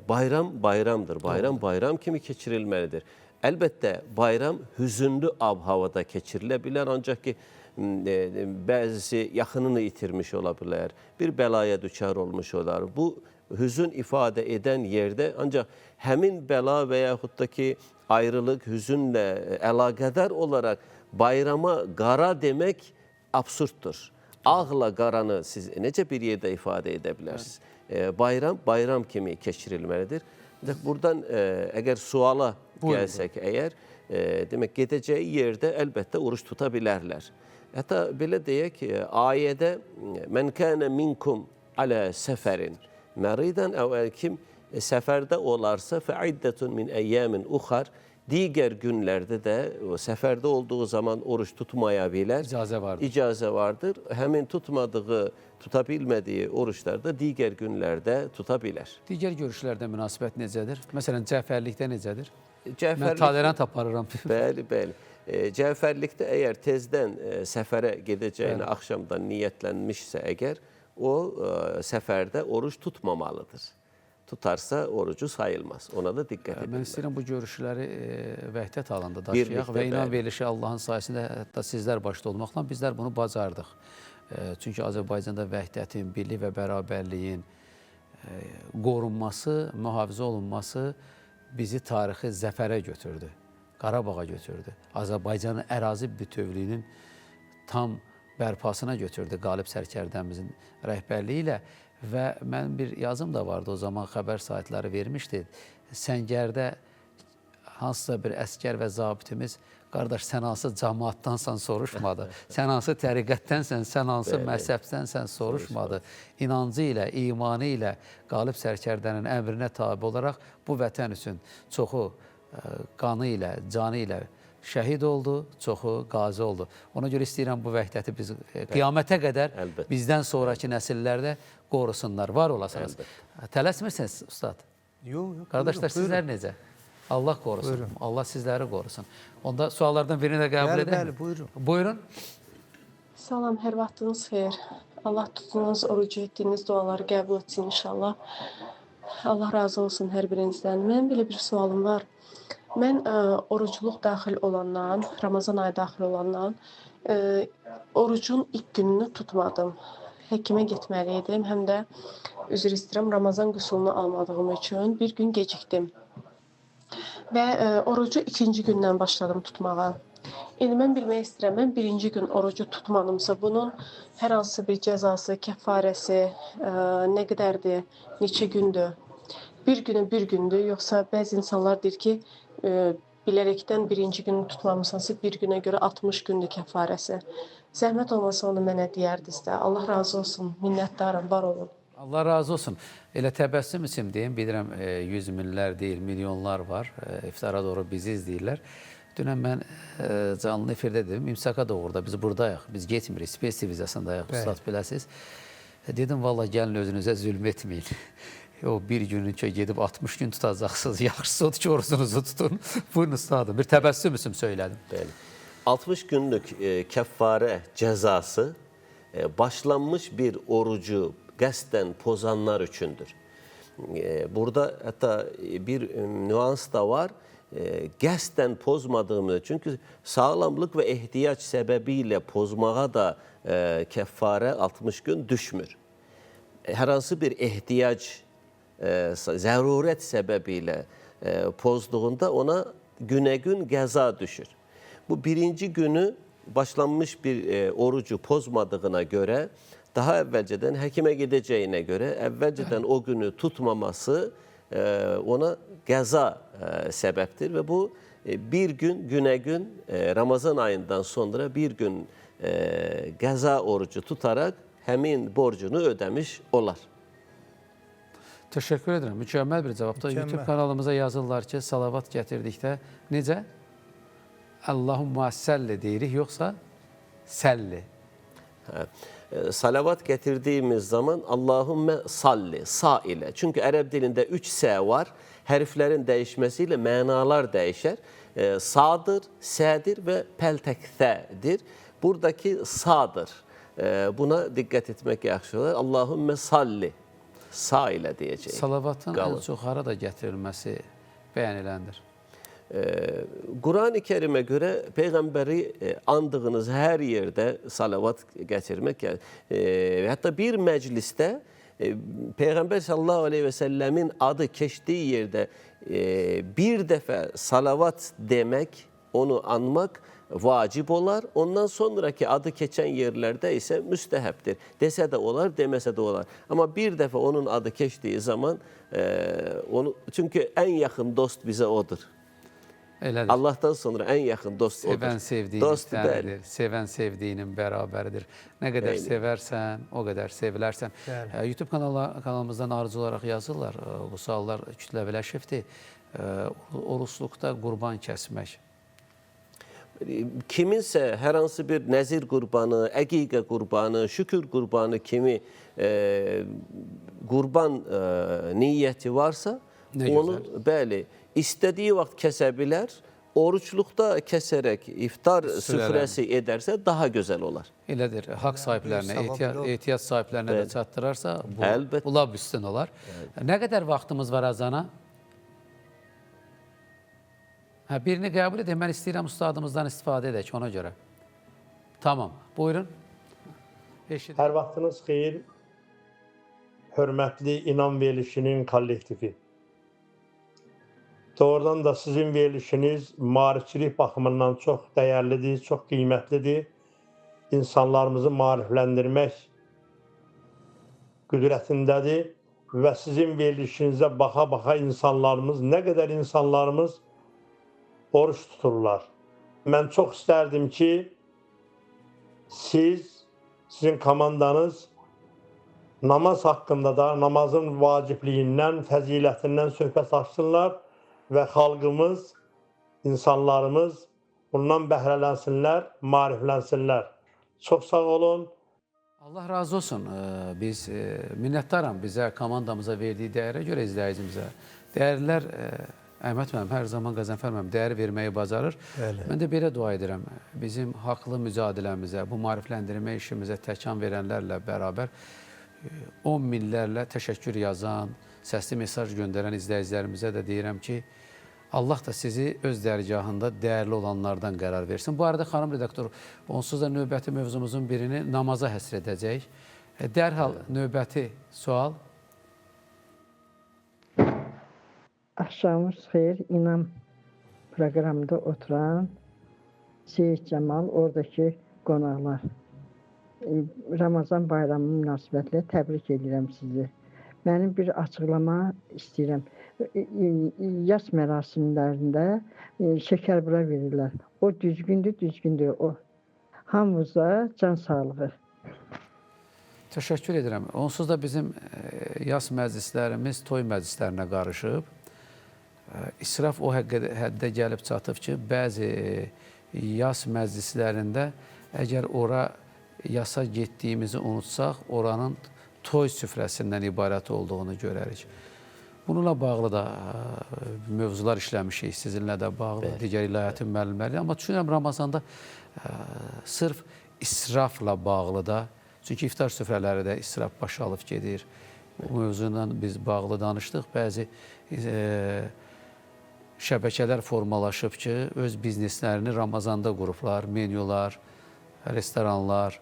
Bayram bayramdır. Bayram kimi keçirilməlidir. Əlbəttə, bayram hüzünlü ab-havada keçirilə bilər, ancaq ki, bəzisi yaxınını itirmiş ola bilər, bir bəlaya düçar olmuş olar. Bu, hüzün ifadə edən yerdə ancaq həmin bəla və yaxud da ki, ayrılıq, hüzünlə əlaqədar olaraq bayrama qara demək absurddur. Ağla qaranı siz necə bir yerdə ifadə edə bilərsiniz? Bayram kimi keçirilməlidir. Buradan əgər suala gəlsək əgər, demək gedəcəyi yerdə əlbəttə oruç tuta bilərlər. Hətta belə deyək ki, ayədə mən kənə minkum alə səfərin məridən əvvəl kim səfərdə olarsa fəiddətun min əyyəmin uxar, digər günlərdə də səfərdə olduğu zaman oruç tutmaya bilər. İcazə vardır. Həmin tuta bilmədiyi oruçlarda digər günlərdə tuta bilər. Digər görüşlərdə münasibət necədir? Məsələn, cəfərlikdə necədir? Mən tolerant aparıram. Bəli. Cəfərlikdə əgər tezdən səfərə gedəcəyini axşamdan niyyətlənmişsə əgər, o səfərdə oruç tutmamalıdır. Tutarsa orucu sayılmaz. Ona da diqqət edin. Mən istəyirəm bu görüşləri vəhdət halında daşıyaq və inan verilişi Allahın sayəsində hətta sizlər başda olmaqla bizlər bunu bacardıq. Çünki Azərbaycanda vəhdətin, birlik və bərabərliyin qorunması, mühafizə olunması bizi tarixi zəfərə götürdü, Qarabağa götürdü. Azərbaycanın ərazi bütövlüyünün tam bərpasına götürdü qalib sərkərdəmizin rəhbərliyi ilə. Və mənim bir yazım da vardı, o zaman xəbər saytları vermişdi. Səngərdə hansısa bir əskər və zabitimiz, qardaş, sən hansı cəmaatdansan soruşmadı, sən hansı təriqətdənsən, sən hansı məzhəbdənsən soruşmadı. İnancı ilə, imanı ilə qalib sərkərdənin əmrinə tabi olaraq bu vətən üçün çoxu qanı ilə, canı ilə şəhid oldu, çoxu qazi oldu. Ona görə istəyirəm bu vəhdəti biz qiyamətə qədər bizdən sonraki nəsillərdə qorusunlar, var olasınız. Tələsmirsiniz, ustad? Yox. Qardaşlar, sizlər necə? Allah qorusun, Allah sizləri qorusun. Onda suallardan birini də qəbul edək. Bəli, buyurun. Buyurun. Salam, hər vaxtınız xeyir. Allah tutduğunuz, orucu etdiyiniz duaları qəbul etsin inşallah. Allah razı olsun hər birinizdən. Mənim belə bir sualım var. Mən orucluq daxil olandan, Ramazan ayı daxil olandan orucun ilk gününü tutmadım. Həkimə getməli idim, həm də üzr istəyirəm, Ramazan qüsulunu almadığım üçün bir gün gecikdim. Və orucu ikinci gündən başladım tutmağa. İndi mən bilmək istəyirəm, mən birinci gün orucu tutmadımsa, bunun hər hansı bir cəzası, kəffarəsi nə qədərdir, neçə gündür? Bir günü bir gündür, yoxsa bəzi insanlar deyir ki, bilərəkdən birinci günü tutmamısansa, bir günə görə 60 gündür kəffarəsi. Zəhmət olmasa onu mənə deyərdiniz də. Allah razı olsun, minnətdarım, var olun. Allah razı olsun. Elə təbəssüm üçün deyim, bilirəm 100 minlər deyil, milyonlar var. İftara doğru bizi izləyirlər. Dünən mən canlı efirdə dedim, İmsaka doğruda biz buradayıq, biz getmirik, Space TV-zəsindəyıq, ustad biləsiniz. Dedim, valla gəlin özünüzə zülm etməyin. O bir gününçə gedib 60 gün tutacaqsınız. Yaxşısı odur ki, orucunuzu tutun. Buyurun üstadım. Bir təbəssüm üçün söylədim. Bəli. 60 günlük kəffarə cəzası başlanmış bir orucu qəsdən pozanlar üçündür. Burada hətta bir nüans da var. Qəsdən pozmadığımız, çünki sağlamlıq və ehtiyac səbəbiyle pozmağa da kəffarə 60 gün düşmür. Hər hansı bir ehtiyac, zərurət səbəbiyle pozduğunda ona günə-gün qəza düşür. Bu birinci günü başlanmış bir orucu pozmadığına göre, daha əvvəlcədən həkimə gedəcəyinə göre, əvvəlcədən o günü tutmaması ona qəza səbəbdir və bu bir gün, günə-gün Ramazan ayından sonra bir gün qəza orucu tutarak həmin borcunu ödəmiş olar. Teşekkür ederim. Mükemmel bir cevapta. YouTube kanalımıza yazırlar ki, salavat getirdikdə necə? Allahumma salli deyirik, yoksa salli. Salavat getirdiğimiz zaman Allahümme salli, sa ile. Çünkü Ərəb dilində 3 s var. Hərflərin dəyişməsiyle mənalar dəyişər. Sadır, sədir və pəltəkthədir. Buradaki sadır. Buna diqqət etmək yaxşı olar. Allahümme salli, sa ile diyeceğim. Salavatın en çox harada gətirilməsi bəyan eləndir. Kur'an-ı Kerim'e göre peygamberi andığınız her yerde salavat getirmek, hatta bir mecliste Peygamber sallallahu aleyhi ve sellemin adı geçtiği yerde bir defa salavat demek, onu anmak vacip olar. Ondan sonraki adı geçen yerlerde ise müsteheptir. Dese de olar, demese de olar. Ama bir defa onun adı geçtiği zaman onu, çünkü en yakın dost bize odur. Elədir. Allah'tan sonra en yakın dost odur. Sevən sevdiyinin sevən sevdiyinin bərabəridir. Nə qədər sevərsən, o qədər sevilərsən. YouTube kanalımızdan arzu olarak yazırlar. Bu suallar kütləviləşibdir. Oruçluqda qurban kəsmək. Kiminse her hansı bir nezir kurbanı, əqiqə kurbanı, şükür kurbanı kimi kurban niyyeti varsa onu bəli istediği vaxt kəsə bilər. Oruçluqda kəsərək iftar süfrəsi edərsə daha gözəl olar. Elədir. Haqq sahiblərinə, ehtiyac sahiblərinə də çatdırarsa bu lab üstün olar. Nə qədər vaxtımız var azana? Birini qəbul edin. Mən istəyirəm ustadımızdan istifadə edək ona görə. Tamam. Buyurun. Hər vaxtınız xeyir. Hörmətli İnam Verilişinin kollektivi. Doğrudan da sizin verilişiniz maarifçilik baxımından çox dəyərlidir, çox qiymətlidir. İnsanlarımızı maarifləndirmək qüdrətindədir və sizin verilişinizə baxa-baxa insanlarımız, nə qədər insanlarımız oruç tuturlar. Mən çox istərdim ki, sizin komandanız namaz haqqında da, namazın vacibliyindən, fəzilətindən söhbət açsınlar və xalqımız, insanlarımız bundan bəhrələnsinlər, maariflənsinlər. Çox sağ olun. Allah razı olsun. Biz minnətdaram bizə, komandamıza verdiyi dəyərə görə izləyicimizə. Dəyərlər, Əhməd müəllim, hər zaman Qəzənfər müəllim dəyər verməyi bacarır. Mən də belə dua edirəm. Bizim haqlı mücadiləmizə, bu maarifləndirmə işimizə təkan verənlərlə bərabər 10 minlərlə təşəkkür yazan, səsli mesaj göndərən izləyicilərimizə də deyirəm ki, Allah da sizi öz dərgahında dəyərli olanlardan qərar versin. Bu arada xanım redaktor, onsuz da növbəti mövzumuzun birini namaza həsr edəcək. Dərhal növbəti sual. Axşamınız xeyir, İnam proqramında oturan Seyid Cəmal, oradakı qonaqlar. Ramazan bayramı münasibətilə təbrik edirəm sizi. Mənim bir açıqlama istəyirəm. Yas mərasimlərində şəkərbura verirlər. O düzgündür o. Hamımıza can sağlığı. Təşəkkür edirəm. Onsuz da bizim yas məclislərimiz toy məclislərinə qarışıb. İsraf o həddə gəlib çatıb ki, bəzi yas məclislərində əgər ora yasa getdiyimizi unutsaq, oranın toy süfrəsindən ibarət olduğunu görərik. Bununla bağlı da mövzular işləmişik, sizinlə də bağlı, digər ilahiyyatın müəllimləri. Amma düşünürəm, Ramazanda sırf israfla bağlı da, çünki iftar süfrələri də israf başa alıb gedir. Bu mövzuyla biz bağlı danışdıq. Bəzi şəbəkələr formalaşıb ki, öz bizneslərini Ramazanda qurublar, menyular, restoranlar,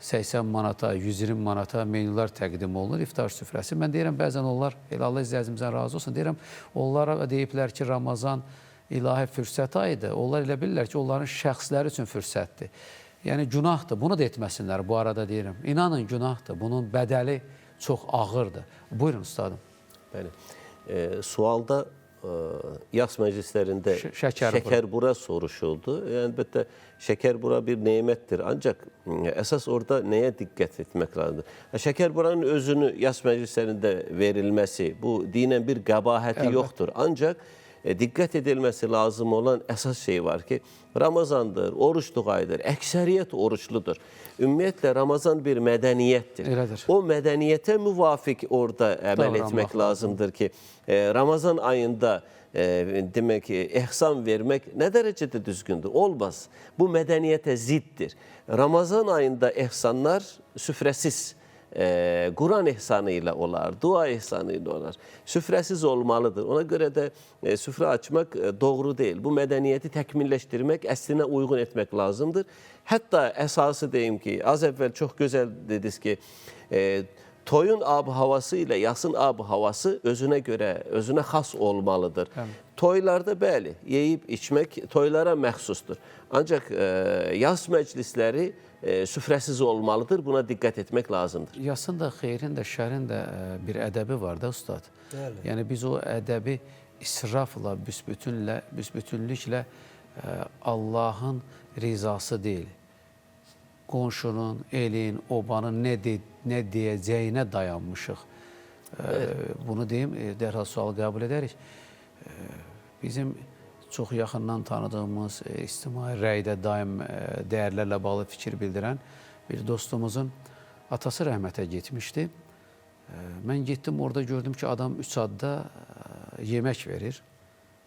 80 manata, 120 manata menyular təqdim olunur, iftar süfrəsi. Mən deyirəm, bəzən onlar, elə Allah izləyicimizdən razı olsun, deyirəm, onlara deyiblər ki, Ramazan ilahi fürsət ayıdır. Onlar elə bilirlər ki, onların şəxsləri üçün fürsətdir. Yəni, günahdır, bunu da etməsinlər bu arada deyirəm. İnanın, günahdır, bunun bədəli çox ağırdır. Buyurun, ustadım. Bəli. Sualda yas məclislərində şəkərbura soruşuldu. Əlbəttə, şəkərbura bir nemətdir. Ancaq əsas orada nəyə diqqət etmək lazımdır? Şəkərburanın özünü yas məclislərində verilməsi, bu dinən bir qəbahəti yoxdur. Ancaq diqqət edilməsi lazım olan əsas şey var ki, Ramazandır, oruçluq aydır, əksəriyyət oruçludur. Ümumiyyətlə, Ramazan bir mədəniyyətdir. Elədir. O mədəniyyətə müvafiq orada əməl etmək lazımdır ki, Ramazan ayında demək ki, ehsan vermək nə dərəcədə düzgündür? Olmaz. Bu mədəniyyətə ziddir. Ramazan ayında ehsanlar süfrəsiz, Quran ehsanı ilə olar, dua ehsanı ilə olar. Süfrəsiz olmalıdır. Ona görə də süfrə açmaq doğru deyil. Bu mədəniyyəti təkmilləşdirmək, əslinə uyğun etmək lazımdır. Hətta əsası deyim ki, az əvvəl çox gözəl dediniz ki, toyun ab-havası ilə yasın ab-havası özünə görə, özünə xas olmalıdır. Toylarda bəli, yeyib içmək toylara məxsusdur. Ancaq yas məclisləri süfrəsiz olmalıdır. Buna diqqət etmək lazımdır. Yasın da, xeyrin də, şərin də bir ədəbi var da, ustad. Yəni, biz o ədəbi israfla, büsbütünlüklə Allahın rizası deyil, qonşunun, elin, obanın nə deyəcəyinə dayanmışıq. Bunu deyim, dərhal sual qəbul edərik. Bizim çox yaxından tanıdığımız, ictimai rəydə daim dəyərlərlə bağlı fikir bildirən bir dostumuzun atası rəhmətə getmişdi. Mən getdim, orada gördüm ki, adam 3 adda yemək verir.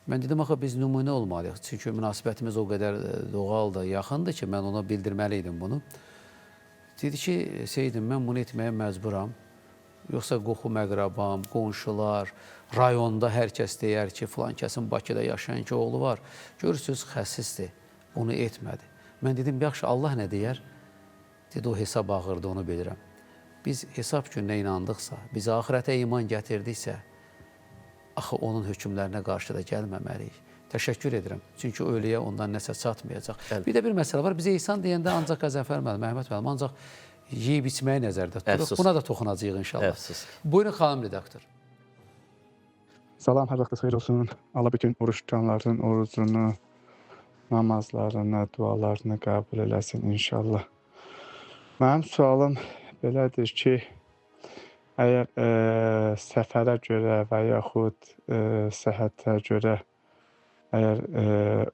Mən dedim, axı biz nümunə olmalıyıq. Çünki münasibətimiz o qədər doğaldır, yaxındır ki, mən ona bildirməliydim bunu. Dedi ki, Seydim, mən bunu etməyə məcburam. Yoxsa qoxum əqrabam, qonşular, rayonda hər kəs deyər ki, filan kəsin Bakıda yaşayan ki, oğlu var. Görürsünüz, xəsisdir, bunu etmədi. Mən dedim, yaxşı, Allah nə deyər? Dedi, o hesab ağırdı, onu bilirəm. Biz hesab gününə inandıqsa, biz axirətə iman gətirdiksə, axı onun hökmlərinə qarşı da gəlməməliyik. Təşəkkür edirəm. Çünki ölüyə ondan nəsə çatmayacaq. Bir də bir məsələ var. Bizə ihsan deyəndə ancaq Qəzənfər müəllim, Məhəmməd müəllim, ancaq yeyib içməyi nəzərdə tuturuq. Buna da toxunacağıq inşallah. Buyurun, xanım redaktor. Salam, hər vaxtınız xeyir olsun. Allah bütün oruç tutanların orucunu, namazlarını, dualarını qəbul eləsin inşallah. Mənim sualım belədir ki, əgər səfərə görə və yaxud səhhətə görə əgər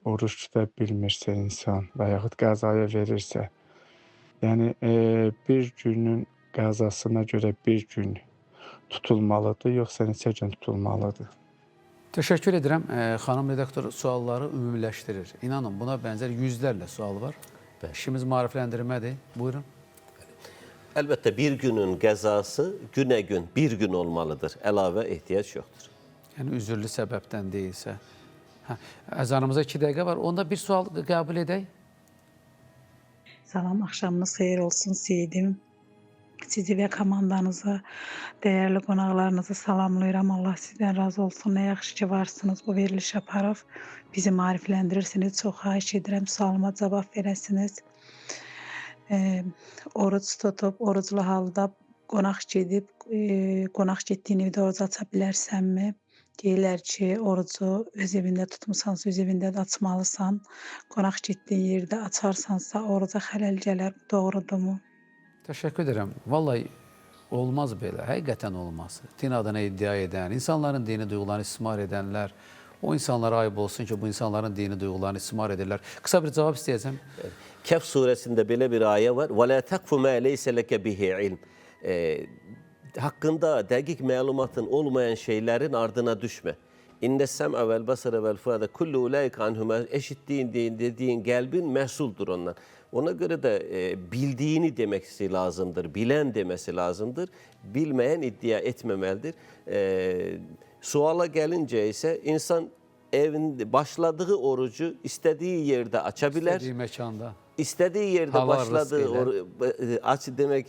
oruç tuta bilmirsə insan və yaxud qəzaya verirsə, yəni bir günün qəzasına görə bir gün tutulmalıdır, yoxsa neçə gün tutulmalıdır? Təşəkkür edirəm. Xanım redaktor sualları ümumiləşdirir. İnanın, buna bənzər yüzlərlə sual var. İşimiz maarifləndirmədir. Buyurun. Əlbəttə, bir günün qəzası günə-gün, bir gün olmalıdır. Əlavə ehtiyac yoxdur. Yəni, üzürlü səbəbdən deyilsə. Əzanımıza 2 dəqiqə var. Onda bir sual qəbul edək. Salam, axşamınız xeyir olsun Seydim. Sizi və komandanızı, dəyərli qonaqlarınızı salamlayıram. Allah sizdən razı olsun. Nə yaxşı ki varsınız, bu veriliş aparıb. Bizi maarifləndirirsiniz. Çox xahiş edirəm, sualıma cavab verəsiniz. Oruç tutub, oruclu halda qonaq gedib, qonaq getdiyin evdə oruc aça bilərsənmi? Deyirlər ki, orucu öz evində tutmusansa, öz evində də açmalısan. Qonaq getdiyin yerdə açarsansa, oruca xələl gələr. Doğrudurmu? Təşəkkür edirəm. Vallahi olmaz belə, həqiqətən olmaz. Din adına iddia edən, insanların dini duyğularını istismar edənlər, o insanlara ayıb olsun ki, bu insanların dini duyğularını istismar edirlər. Qısa bir cavab istəyəcəm. Kəhf surəsində belə bir ayə var. وَلَا تَقْفُ مَا لَيْسَ لَكَ بِهِ عِلْمٍ hakkında dəqiq məlumatın olmayan şeylərin ardına düşmə. İnne sem'a vel basara vel fuada kullu ulaika anhum eşittiğin dediğin kalbin mesuldur ondan. Ona göre de bildiğini demesi lazımdır, bilen demesi lazımdır. Bilmeyen iddia etmemelidir. Suala gelince ise insan evinde başladığı orucu istediği yerde açabilir. İstediği mekanda. İstediği yerde Halal başladığı aç demek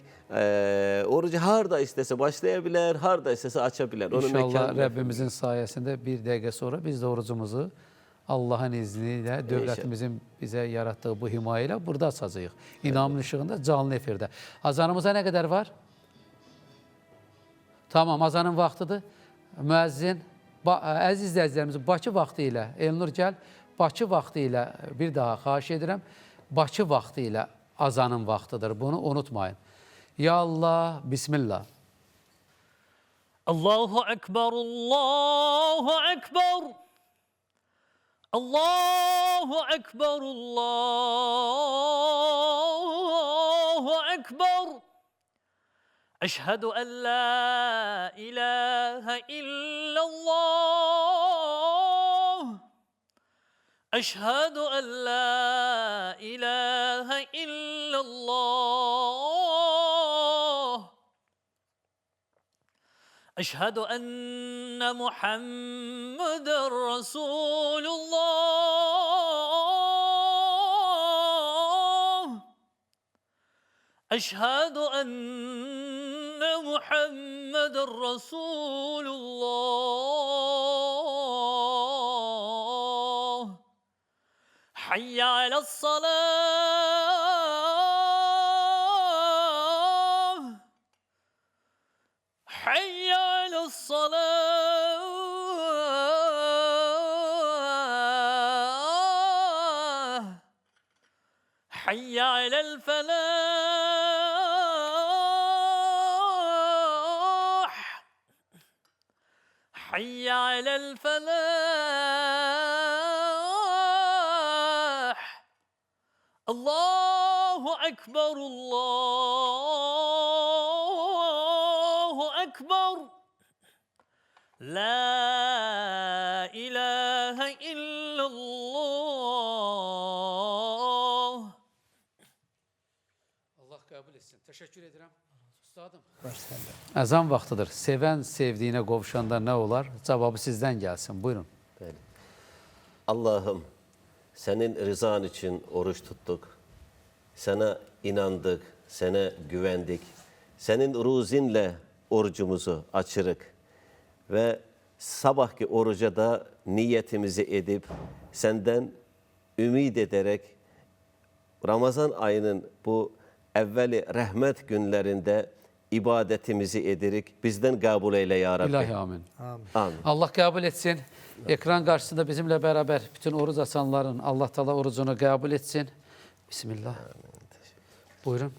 orucu harda istese başlayabilir, harda istese açabilir. İnşallah Rabbimizin sayesinde bir dakika sonra biz de orucumuzu Allah'ın izniyle devletimizin bize yarattığı bu himayeyle burada açacağız. İnamın ışığında canlı efirde. Azanımıza ne kadar var? Tamam, azanın vaktidir. Müəzzin, əziz izləyicilərimizin Bakı vaxtı ilə, Elnur gəl, Bakı vaxtı ilə bir daha xahiş edirəm. Bakı vaxtı ilə azanın vaxtıdır. Bunu unutmayın. Ya Allah, Bismillah. Allahu Ekber, Allahu Ekber. Allahu Ekber, Allahu Ekber. Eşhedü en la ilahe illallah. Eşhedü en la ilahe illallah. Eşhedü enne Muhammeden Resulullah. Eşhedü enne Muhammeden Resulullah. Hayya alassalah. Hayya alassalah. Hayya alel felah. Hayya alel felah. Allahu Ekber, Allahu Ekber. La ilahe illallah. Allah kabul etsin. Teşekkür ederim. Üstadım. Ezan vaxtıdır. Seven sevdiğine qovuşanda ne olar? Cevabı sizden gelsin. Buyurun. Allah'ım, senin rızan için oruç tuttuk. Sana inandık, sana güvendik. Senin ruzinle orucumuzu açırık. Ve sabahki oruca da niyetimizi edip senden ümid ederek Ramazan ayının bu evveli rahmet günlerinde ibadetimizi ederek bizden kabul eyle ya Rabbi. İlahi amin. Amin. Allah kabul etsin. Ekran karşısında bizimle beraber bütün oruç açanların Allah Teala orucunu kabul etsin. Bismillah. Buyurun.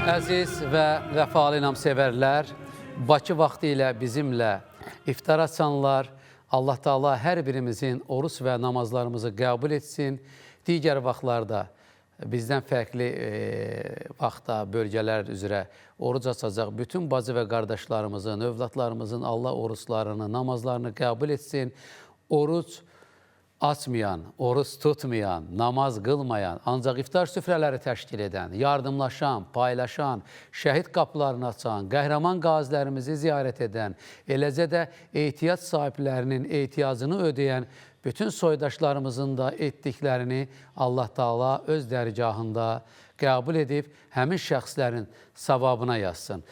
Əziz və vəfalı inamsevərlər, Bakı vaxtı ilə bizimlə iftar açanlar, Allah Taala hər birimizin oruç və namazlarımızı qəbul etsin. Digər vaxtlarda bizdən fərqli vaxtda, bölgələr üzrə oruc açacaq bütün bacı və qardaşlarımızın, övladlarımızın Allah oruçlarını, namazlarını qəbul etsin. Oruc açmayan, oruç tutmayan, namaz qılmayan, ancaq iftar süfrələri təşkil edən, yardımlaşan, paylaşan, şəhid qapılarını açan, qəhrəman qazilərimizi ziyarət edən, eləcə də ehtiyac sahiblərinin ehtiyacını ödəyən bütün soydaşlarımızın da etdiklərini Allah Taala öz dərgahında qəbul edib, həmin şəxslərin savabına yazsın.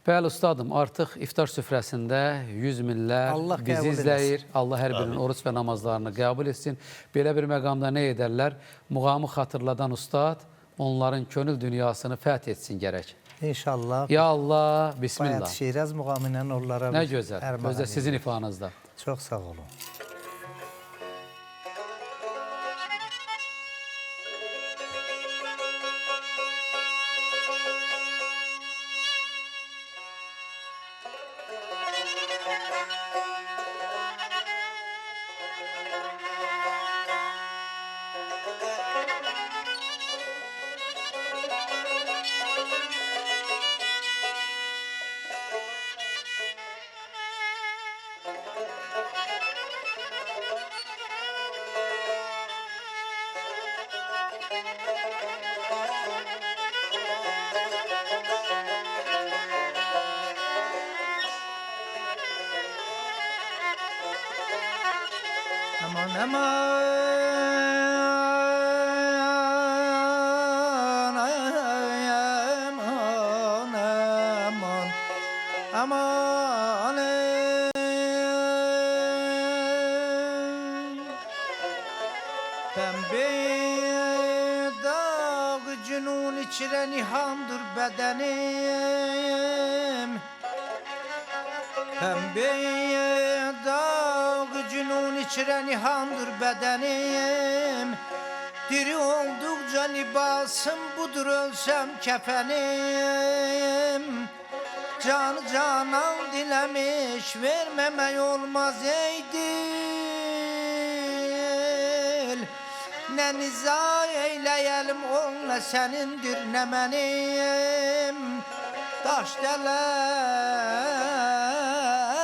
Bəli, ustadım, artıq iftar süfrəsində 100 minlər bizi izləyir. Allah hər birinin oruç və namazlarını qəbul etsin. Belə bir məqamda nə edərlər? Muğamı xatırladan ustad onların könül dünyasını fəth etsin gərək. İnşallah. Ya Allah, bismillah. Bayat Şiraz muğamı ilə onlara nə gözəl, özə sizin ifanızda. Çox sağ olun. Aman aman aman aman aman pembe dağ cünun içre nihandır bedenim pembe dağ cünun içre nihandır bedenim diri oldukça libasım budur ölsem kefenim canı canan dilemiş vermemek olmaz ey dil ne niza eyleyelim ol ne senindir ne benim taş deler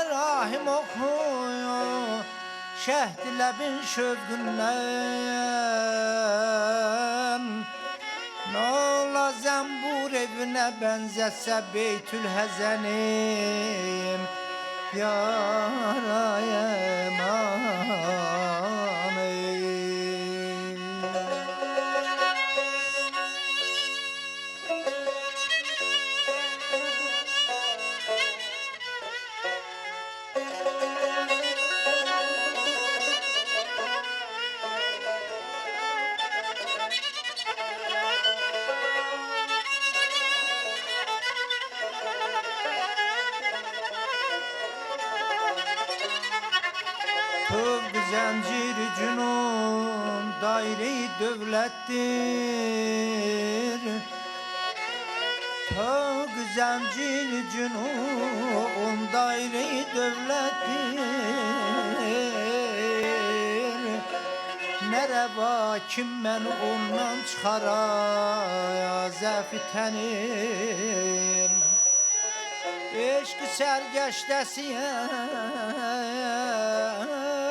rahim okuyor şehd lebin şövgünden ne ola zembur evine benzetse Beytül Hezenim yarayım Tövbe zincir cünun daire-i devlettir Tövbe zincir cünun daire-i devlettir Ne reva kim ben ondan çıkara zəfi tənim Eşq sərgəşdəsiyəm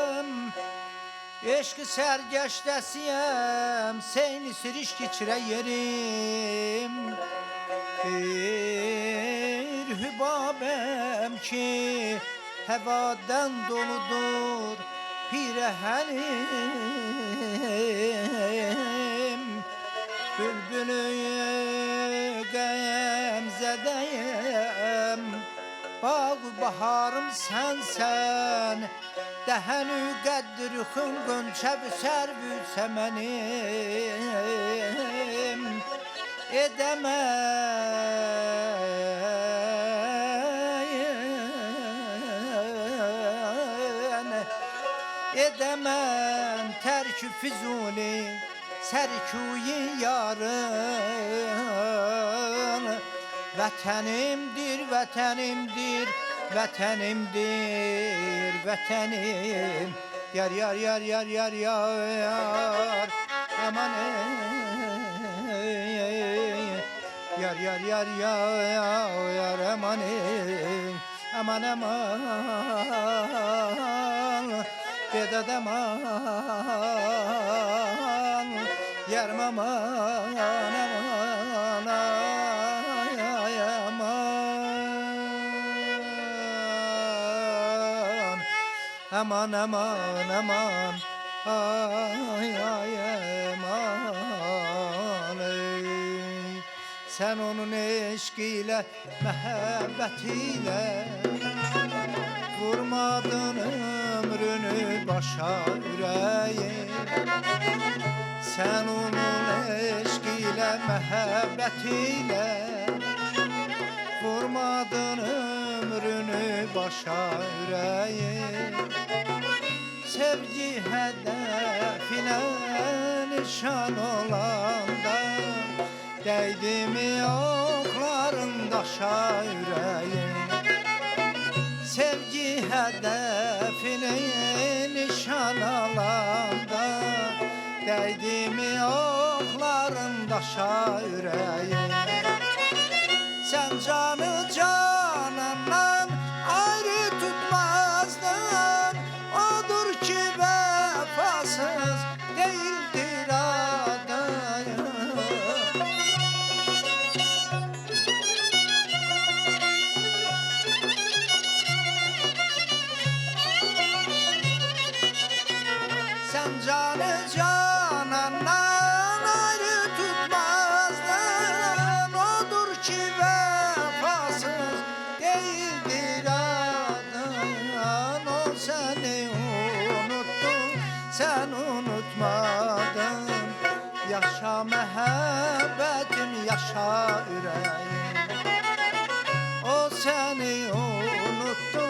Eşq sərgəşdəsiyəm Seyni sürüşk içrə yerim Bir hübabəm ki Həvadən doludur pirəhənim Bülbülü qəmzədəyəm Bağ baharım sənsən Dəhənü qəddirxün qönçəb sərvü səmənim Edəmən tərk-i füzuli Sərkuyi yarın Vətənimdir, vətənimdir, vətənimdir, vətənim Yar, yar, yar, yar, yar, yar Aman Yar, yar, yar, yar, aman Aman, aman Vedat aman Yarım aman, aman Ay, aman Aman, aman, aman Ay, ay, aman Sen onun eşkiyle, məhəbbətiyle Vurmadın ömrünü başa yüreği Sen onun eşkiyle, məhəbbətiyle Vurmadın ömrünü başa yüreği Sevgi hedefine nişan olanda Değdi mi okların daşa yüreği Sevgi hedefine nişan alanda Değdi mi okların daşa yüreği Sen canı canandan ayrı tutmazdın Odur ki vefasız değildir adayım Sen canı canandan ayrı tutmazdın Odur ki vefasız değildir adan O seni unuttu, sen unutmadın Yaşa məhəbbətim, yaşa ürəyim O seni unuttu,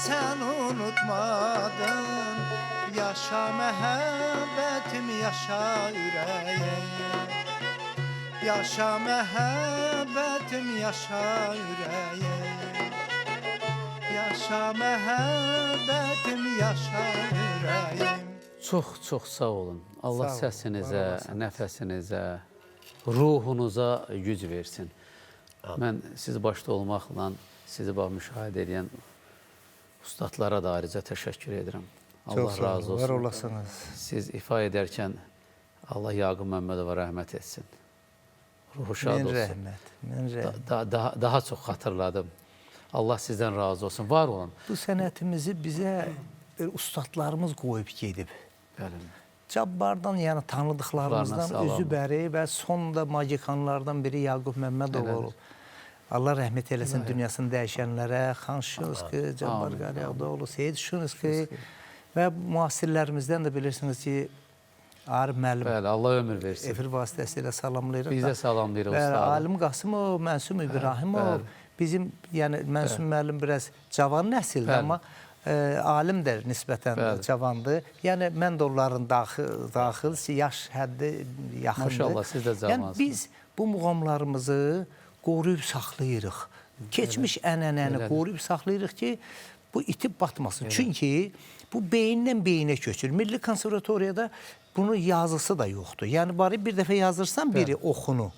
sen unutmadın Yaşa məhəbbətim, yaşa ürəyim Yaşa məhəbbətim, yaşa ürəyim Yaşa məhəbbətim, yaşa ürəyim Çox sağ olun. Allah Sağ olun, səsinizə, var olasınız. nəfəsinizə, ruhunuza güc versin. Mən siz başda olmaqla sizi bax müşahidə edən ustadlara da ayrıca təşəkkür edirəm. Allah Çox sağ razı olun, olsun. var olasınız. Siz ifa edərkən Allah Yaqub Məmmədova rəhmət etsin. Ruhu şad Min olsun. rəhmət, min rəhmət. Daha çox xatırladım. Allah sizdən razı olsun. Var olun. Bu sənətimizi bizə ustadlarımız qoyub gedib. Bəli. Cabbardan, yəni tanıdıqlarımızdan Salam. özü bəri və son da magikanlardan biri Yaqub Məmmədov Elədir. olub. Allah rəhmət eləsin dünyasını dəyişənlərə, Xan Şunski, Cabbar Qaryadoğlu, Seyid Şunski və müasirlərimizdən də bilirsiniz ki, Arif müəllim. Bəli, Allah ömür versin. Efir vasitəsilə salamlayırıq. Biz də salamlayırıq Bəli, ustadı. Alim Qasımov, Mənsum İbrahimov. Bizim, yəni Mənsum müəllim biraz cavan nəsildir, amma alimdir nisbətən cavandır. Yəni mən də onların daxil, yaş həddi yaxındır. Maşallah, siz də cavansınız. Yəni biz bu muğamlarımızı qoruyub saxlayırıq. Keçmiş ənənəni qoruyub saxlayırıq ki, bu itib batmasın. Çünki bu beyindən beyinə köçür. Milli Konservatoriyada bunun yazısı da yoxdur. Yəni bari bir dəfə yazırsan biri oxunu,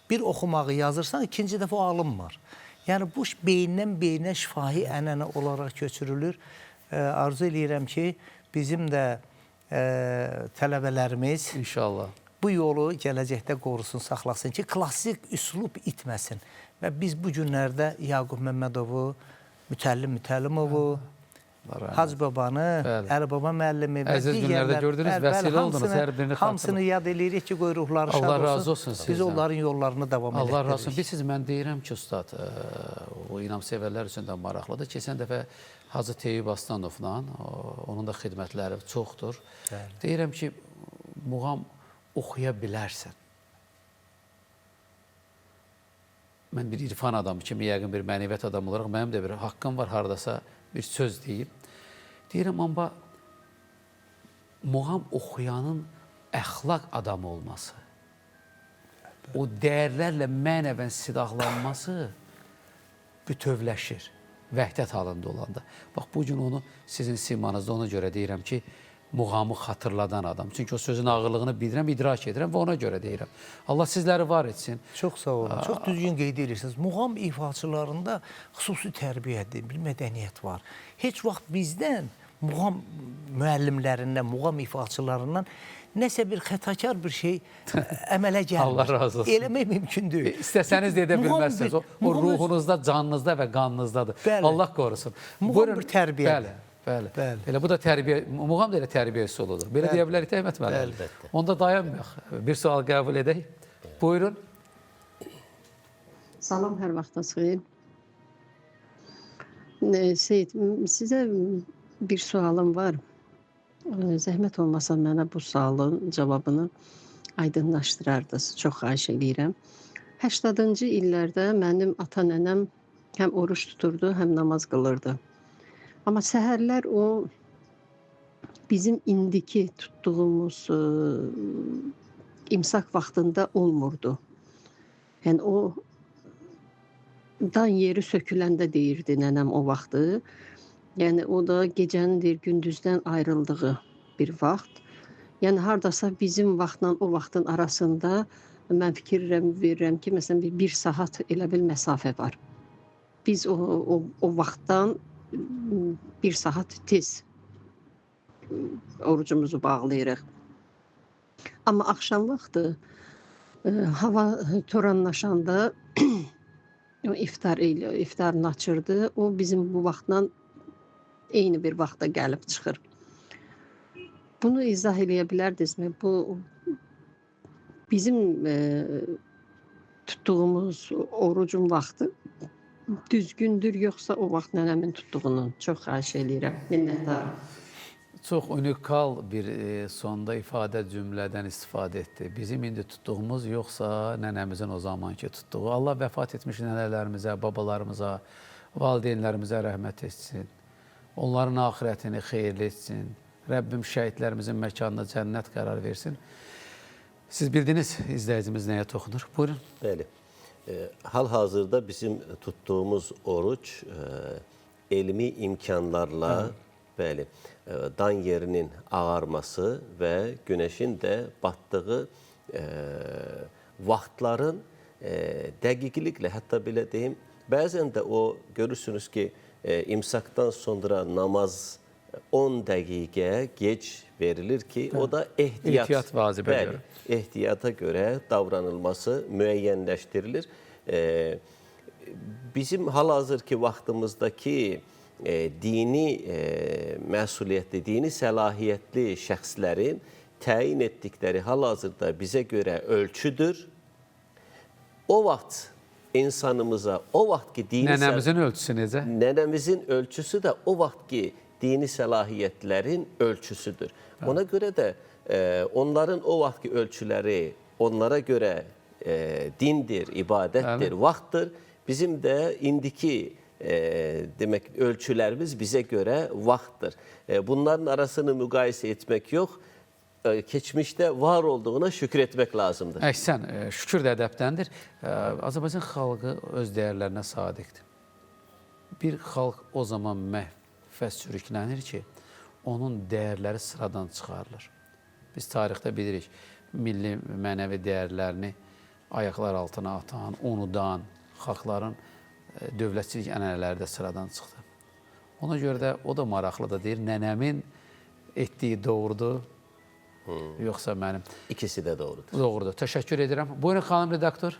bir oxumağı yazırsan, ikinci dəfə o alınmır. Yəni bu beyindən beyinə şifahi ənənə olaraq köçürülür. Arzu eləyirəm ki, bizim də tələbələrimiz İnşallah bu yolu gələcəkdə qorusun, saxlasın ki, klassik üslub itməsin. Və biz bu günlərdə Yaqub Məmmədovu, Mütəllim Mütəllimovu, Hacı Babanı, Əli Baba müəllimi və əziz günlərdə gördünüz, vəsilə oldunuz, hər birini hamısını yad eləyirik ki, qoy ruhları şad olsun. Allah razı olsun sizdən. Biz onların yollarını davam edək. Allah razı olsun. Bilirsiniz, mən deyirəm ki, ustad, o inamsevərlər üçün də maraqlıdır. Keçən dəfə Hacı Teyyub Aslanovla, onun da xidmətləri çoxdur. Deyirəm ki, muğam oxuya bilərsən. Mən bir irfan adamı kimi, yəqin bir mənəviyyat adamı olaraq mənim də bir haqqım var, haradasa bir söz deyib. Deyirəm, amma muğam oxuyanın əxlaq adamı olması, o dəyərlərlə mənəvən silahlanması bütövləşir vəhdət halında olanda. Bax, bu gün onu sizin simanızda ona görə deyirəm ki, muğamı xatırladan adam. Çünki o sözün ağırlığını bilirəm, idrak edirəm və ona görə deyirəm. Allah sizləri var etsin. Çox sağ olun. Çox düzgün qeyd edirsiniz. Muğam ifaçılarında xüsusi tərbiyədir, bir mədəniyyət var. Heç vaxt bizdən muğam müəllimlərindən, muğam ifaçılarından nəsə bir xətakar bir şey əmələ gəlmir. Allah razı olsun. Eləmək mümkün deyil. İstəsəniz də edə bilməzsiniz. O ruhunuzda, canınızda və qanınızdadır. Bəli. Allah qorusun. Muğam bir tərbiyədir. Bəli. Elə bu da tərbiyə, muğam da elə tərbiyə üsuludur. Belə deyə bilərik də Əhməd müəllim. Əlbəttə. Onda dayanmayaq. Bir sual qəbul edək. Buyurun. Salam, hər vaxtınız xeyir. Seyid, sizə bir sualım var. Zəhmət olmasa mənə bu sualın cavabını aydınlaşdırardınız. Çox xahiş edirəm. 80-cı illərdə mənim ata-nənəm həm oruç tuturdu, həm namaz qılırdı. Amma səhərlər o bizim indiki tutduğumuz imsak vaxtında olmurdu. Yəni o dan yeri söküləndə deyirdi nənəm o vaxtı. Yəni o da gecənin deyir, gündüzdən ayrıldığı bir vaxt. Yəni hardasa bizim vaxtla o vaxtın arasında mən fikir verirəm ki, məsələn bir saat elə bil məsafə var. Biz o vaxtdan bir saat tez orucumuzu bağlayırıq. Amma axşam vaxtı hava toranlaşanda iftarın açırdı. O bizim bu vaxtdan eyni bir vaxtda gəlib çıxır. Bunu izah eləyə bilərdinizmi? Bu bizim tutduğumuz orucun vaxtı düzgündür, yoxsa o vaxt nənəmin tutduğunun? Çox xahiş edirəm, minnətdarım. Çox unikal bir sonda ifadə cümlədən istifadə etdi. Bizim indi tutduğumuz yoxsa nənəmizin o zamanki tutduğu. Allah vəfat etmiş nənələrimizə, babalarımıza, valideynlərimizə rəhmət etsin. Onların axirətini xeyirli etsin. Rəbbim şəhidlərimizin məkanına cənnət qərar versin. Siz bildiniz izləyicimiz nəyə toxunur? Buyurun. Bəli. Hal-hazırda bizim tuttuğumuz oruç elmi imkanlarla bəli, dan yerinin ağarması və günəşin də batdığı vaxtların dəqiqliklə, hətta belə deyim, bəzən də o görürsünüz ki, imsakdan sonra namaz 10 dəqiqə gec verilir ki, o da ehtiyat vacibə görə. Ehtiyata görə davranılması müəyyənləşdirilir. Bizim hal-hazırki vaxtımızdakı dini məsuliyyətli, dini səlahiyyətli şəxslərin təyin etdikləri hal-hazırda bizə görə ölçüdür. O vaxt insanımıza, o vaxt ki dini... Nənəmizin ölçüsü necə? Nənəmizin ölçüsü də o vaxt ki dini səlahiyyətlərin ölçüsüdür. Ona görə də onların o vaxtki ölçüləri onlara görə dindir, ibadətdir, vaxtdır. Bizim də indiki demək ölçülərimiz bizə görə vaxtdır. Bunların arasını müqayisə etmək yox, keçmişdə var olduğuna şükür etmək lazımdır. Əksən, şükür də ədəbdəndir. Azərbaycan xalqı öz dəyərlərinə sadiqdir. Bir xalq o zaman məhvə sürüklənir ki, onun dəyərləri sıradan çıxarılır. Biz tarixdə bilirik, milli mənəvi dəyərlərini ayaqlar altına atan, unudan xalqların dövlətçilik ənənələri də sıradan çıxdı. Ona görə də o da maraqlıdır, deyir, nənəmin etdiyi doğrudur, yoxsa mənim. İkisi də doğrudur. Doğrudur. Təşəkkür edirəm. Buyurun, xanım redaktor.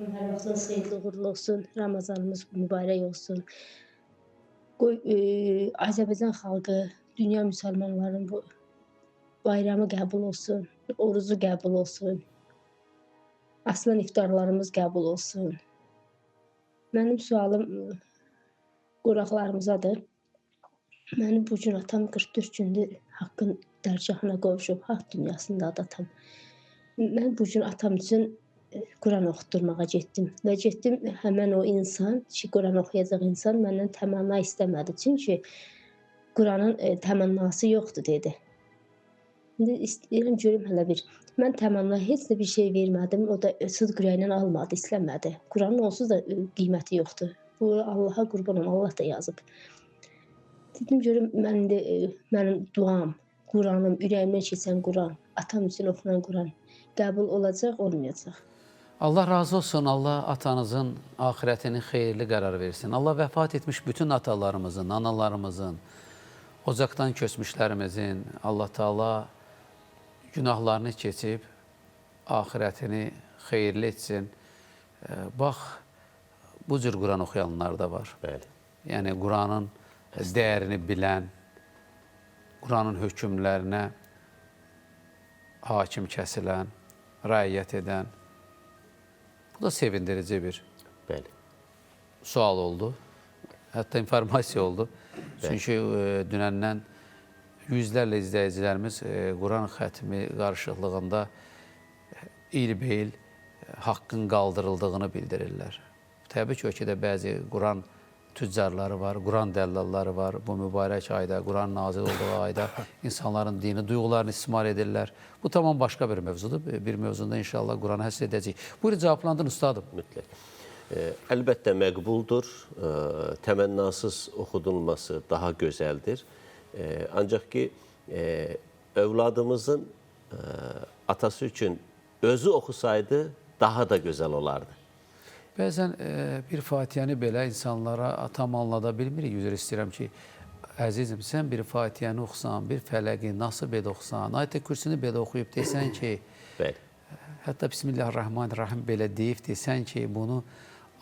Hər vaxtınız xeyirli uğurlu olsun, Ramazanımız mübarək olsun. Azərbaycan xalqı, dünya müsəlmanların bu bayramı qəbul olsun, orucu qəbul olsun, aslan iftarlarımız qəbul olsun. Mənim sualım qonaqlarımızadır. Mənim bu gün atam 44 gündür haqqın dərgahına qovuşub, haqq dünyasında atam. Mən bu gün atam üçün Quran oxutdurmağa getdim və həmən o insan ki, Quran oxuyacaq insan məndən təmanna istəmədi. Çünki Quranın təmənnası yoxdur dedi. İndi istəyirəm görüm hələ bir. Mən təmənnə heç də bir şey vermədim. O da sıdq ürəklə almadı, istəmədi. Quranın onsuz da qiyməti yoxdur. Bu Allaha qurban olum, Allah da yazıb. Dedim görüm mənim duam, Quranım, ürəyimdən keçən Quran, atam üçün oxunan Quran qəbul olacaq, olmayacaq. Allah razı olsun. Allah atanızın ahirətini xeyirli qərar versin. Allah vəfat etmiş bütün atalarımızın, analarımızın, ocaqdan köçmüşlərimizin, Allah Taala günahlarını keçib, ahirətini xeyirli etsin. Bax, bu cür Quran oxuyanlar da var. Bəli. Yəni, Quranın dəyərini bilən, Quranın hökmlərinə hakim kəsilən, rəiyyət edən. Bu da sevindirici bir sual oldu. Hətta informasiya oldu. Çünki dünəndən yüzlərlə izləyicilərimiz Quran xətmi qarışıqlığında ilbeyil haqqın qaldırıldığını bildirirlər. Təbii ki, ölkədə bəzi Quran tüccarları var, Quran dəllalları var. Bu mübarək ayda, Quran nazil olduğu ayda insanların dini duyğularını istismar edirlər. Bu tamam başqa bir mövzudur. Bir mövzunda inşallah Quranı həsr edəcəyik. Buyurun, cavablandırın ustadım. Mütləq. Əlbəttə məqbuldur. Təmənnasız oxudulması daha gözəldir. Ancaq ki, övladımızın atası üçün özü oxusaydı daha da gözəl olardı. Bəzən bir Fatihəni belə insanlara tam anlada bilmirik. Üzr istəyirəm ki, əzizim, sən bir Fatihəni oxusan, bir fələqi nasıl belə oxusan, ayət-i kürsünü belə oxuyub desən ki, hətta Bismillahirrahmanirrahim belə deyib desən ki, bunu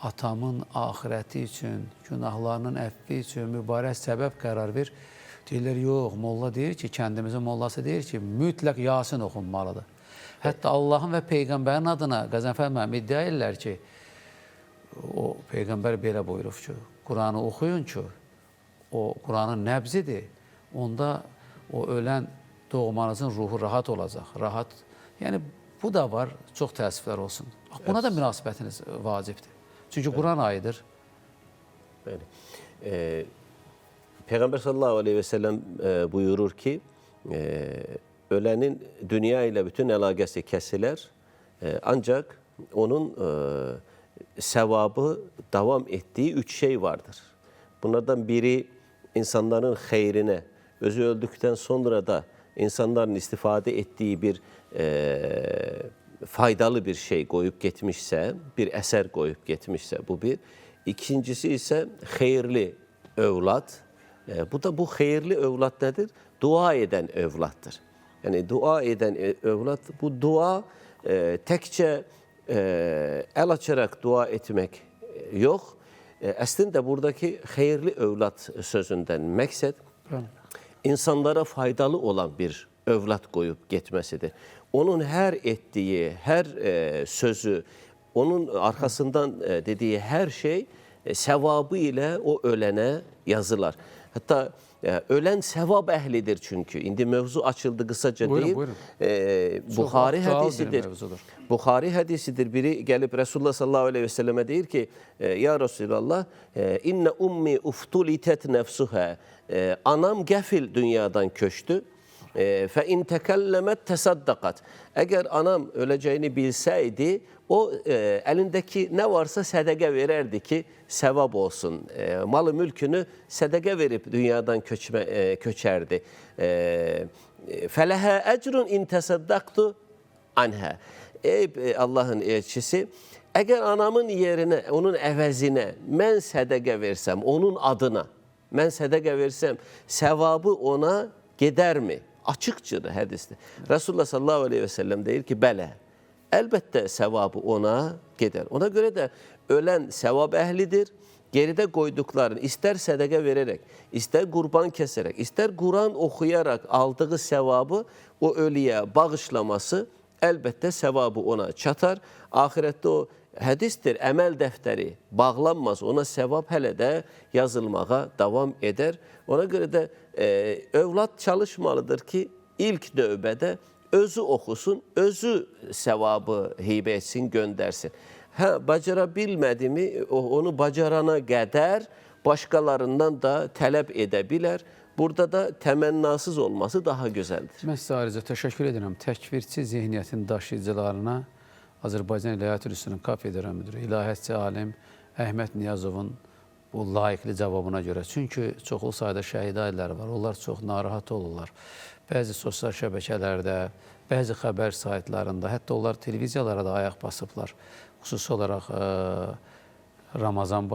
atamın ahirəti üçün, günahlarının əfvi üçün mübarək səbəb qərar ver. Deyirlər, yox, molla deyir ki, kəndimizin mollası deyir ki, mütləq Yasin oxunmalıdır. Hətta Allahın və Peyğəmbərin adına Qəzənfər müəllim iddia edirlər ki, o Peyğəmbər belə buyurub ki, Quranı oxuyun ki, o Quranın nəbzidir, onda o ölən doğmanızın ruhu rahat olacaq, rahat. Yəni, bu da var, çox təəssüflər olsun. Buna da münasibətiniz vacibdir. Çünki Quran ayıdır. Peyğəmbər sallallahu aleyhi və səlləm buyurur ki, ölənin dünya ilə bütün əlaqəsi kəsilər, ancaq onun səvabı davam etdiyi 3 şey vardır. Bunlardan biri insanların xeyrinə, özü öldükdən sonra da insanların istifadə etdiyi bir faydalı bir şey qoyub getmişsə, bir əsər qoyub getmişsə, bu bir. İkincisi isə xeyirli övlad. Bu xeyirli övlad nədir? Dua edən övladdır. Yəni, dua edən övlad, bu dua təkcə əl açaraq dua etmək yox. Əslində, buradakı xeyirli övlad sözündən məqsəd insanlara faydalı olan bir övlad qoyub getməsidir. Onun hər etdiyi, hər sözü, onun arxasından dediyi hər şey səvabı ilə o ölənə yazılar. Hətta ölən səvab əhlidir çünki. İndi mövzu açıldı, qısaca deyim. Buxari hədisidir. Buxari hədisidir. Biri gəlib Resulullah sallallahu aleyhi və səlləmə deyir ki, ya Resulallah, innə ummi uftulitət nəfsuhə. Anam qəfil dünyadan köçdü. Fə in təkəlləmət təsaddaqat. Əgər anam öləcəyini bilsəydi, o əlindəki nə varsa sədəqə verərdi ki, səvab olsun. Malı mülkünü sədəqə verib dünyadan köçərdi. Fələhə əcrun in təsaddaqtu anhə. Ey Allahın elçisi, əgər anamın yerinə, onun əvəzinə mən sədəqə versəm, onun adına mən sədəqə versəm, səvabı ona gedərmi? Açıqcıdır hədisdir. Resulullah sallallahu aleyhi və səlləm deyir ki, bələ, əlbəttə səvabı ona gedər. Ona görə də ölən səvab əhlidir. Geridə qoyduqlarını istər sədəqə verərək, istər qurban kəsərək, istər Quran oxuyaraq aldığı səvabı o ölüyə bağışlaması əlbəttə səvabı ona çatar. Ahirətdə o hədisdir, əməl dəftəri bağlanmaz, ona səvab hələ də yazılmağa davam edər. Ona görə də övlad çalışmalıdır ki, ilk növbədə özü oxusun, özü səvabı hibə etsin, göndərsin. Bacara bilmədi mi, onu bacarana qədər başqalarından da tələb edə bilər. burada da təmənnasız olması daha gözəldir. Mən sizə ayrıca təşəkkür edirəm. Təkvirçi zihniyyətin daşıyıcılarına Azərbaycan İlahiyyat Üniversitetinin kafedra müdürü, ilahiyyatçı alim Əhməd Niyazovun bu layiqli cavabına görə. Çünki çoxlu sayda şəhid ailələri var. Onlar çox narahat olurlar. Bəzi sosial şəbəkələrdə, bəzi xəbər saytlarında, hətta onlar televiziyalara da ayaq basıblar. Xüsusi olaraq Ramazan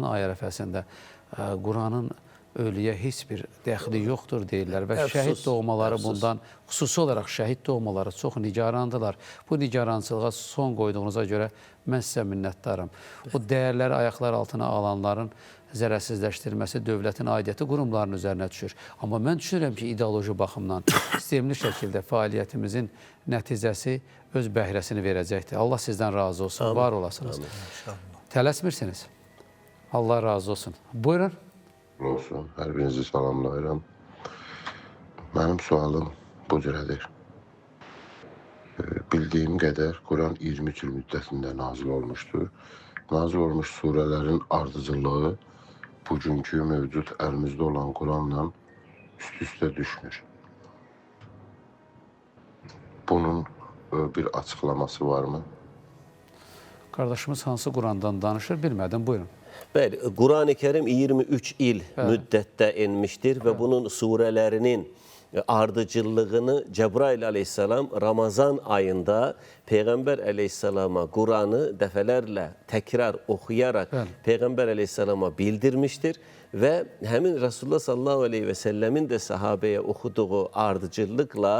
ayı ərəfəsində Quranın ölüyə heç bir dəxli yoxdur deyirlər və şəhid doğmaları bundan, xüsusi olaraq şəhid doğmaları çox nigarandılar. Bu nigarançılığa son qoyduğunuza görə mən sizə minnətdarım. O dəyərləri ayaqlar altına alanların zərərsizləşdirilməsi dövlətin aidiyyəti qurumlarının üzərinə düşür. Amma mən düşünürəm ki, ideoloji baxımdan sistemli şəkildə fəaliyyətimizin nəticəsi öz bəhrəsini verəcəkdir. Allah sizdən razı olsun, var olasınız. Tələsmirsiniz. Allah razı olsun. Buyurun. Olsun, hər birinizi salamlayıram. Mənim sualım bu cürədir. Bildiyim qədər Quran 23 il müddətində nazil olmuşdur. Nazil olmuş surələrin ardıcılığı bugünkü mövcud əlimizdə olan Quranla üst-üstə düşmür. Bunun bir açıqlaması varmı? Qardaşımız hansı Qurandan danışır bilmədim, buyurun. Bəli, Quran-ı Kerim 23 il müddətdə enmişdir və bunun surələrinin ardıcıllığını Cəbrail aleyhissalam Ramazan ayında Peyğəmbər aleyhissalama Quranı dəfələrlə təkrar oxuyaraq Peyğəmbər aleyhissalama bildirmişdir və həmin Resulullah sallallahu aleyhi və səlləmin də sahabəyə oxuduğu ardıcıllıqla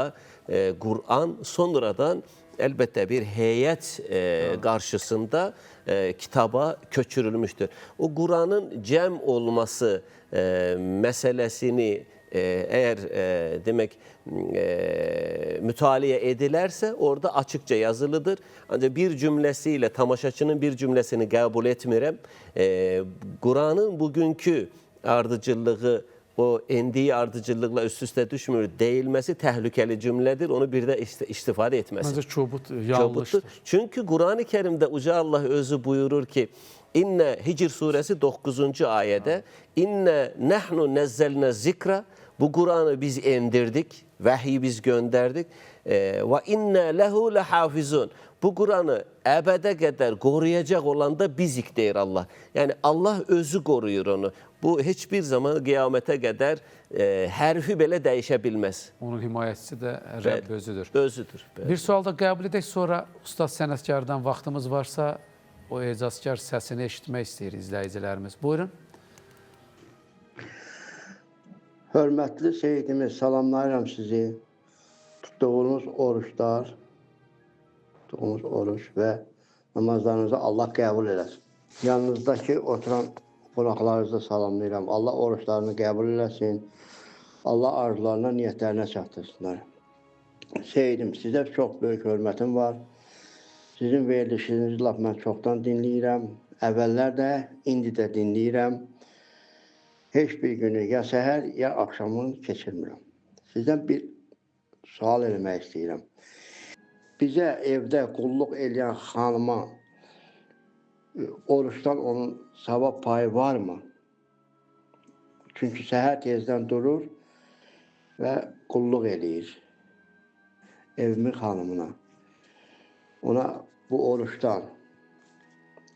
Quran sonradan əlbəttə bir heyət qarşısında kitaba köçürülmüşdür. O Quranın cəm olması məsələsini eğer demek mütaliye edilərsə orada açıkça yazılıdır. Ancaq bir cümlesiyle tamaşaçının bir cümlesini qəbul etmirəm. Quranın bugünkü ardıcıllığı o endiği ardıcıllıkla üst-üste düşmür deyilmesi təhlükəli cümlədir. Onu bir də istifadə etməsin. Məncə çobut yanlışdır. Çünkü Quran-ı Kerim'de Uca Allah özü buyurur ki İnne Hicr suresi 9. ayede İnne nehnu nezzelne zikra bu Kur'an'ı biz indirdik, vahyi biz gönderdik. Ve inne lehu lehafizun. Bu Kur'an'ı ebede kadar koruyacak olan da bizik deyir Allah. Yani Allah özü koruyor onu. Bu hiçbir zaman kıyamete kadar hərfi belə dəyişə bilməz. Onun himayətçisi də Rəbb özüdür. Özüdür. Bir sual da qəbul edək, sonra Ustad sənətkardan vaxtımız varsa o ecazkar səsini eşitmək istəyir izləyicilərimiz. Buyurun. Hörmətli seyidimiz, salamlayıram sizi. Tutduğunuz oruçlar, tutduğunuz oruç və namazlarınızı Allah qəbul eləsin. Yanınızdakı oturan qonaqlarınızı salamlayıram. Allah oruçlarını qəbul eləsin. Allah arzularına, niyyətlərinə çatdırsınlar. Seyidim, sizə çox böyük hörmətim var. Sizin verilişinizi laf mən çoxdan dinləyirəm. Əvvəllər də, indi də dinləyirəm. Heç bir günü ya səhər, ya axşamını keçirmirəm. Sizdən bir sual eləmək istəyirəm. Bizə evdə qulluq eləyən xanıma oruçdan onun savab payı varmı? Çünki səhər tezdən durur və qulluq eləyir evimin xanımına. Ona bu oruçdan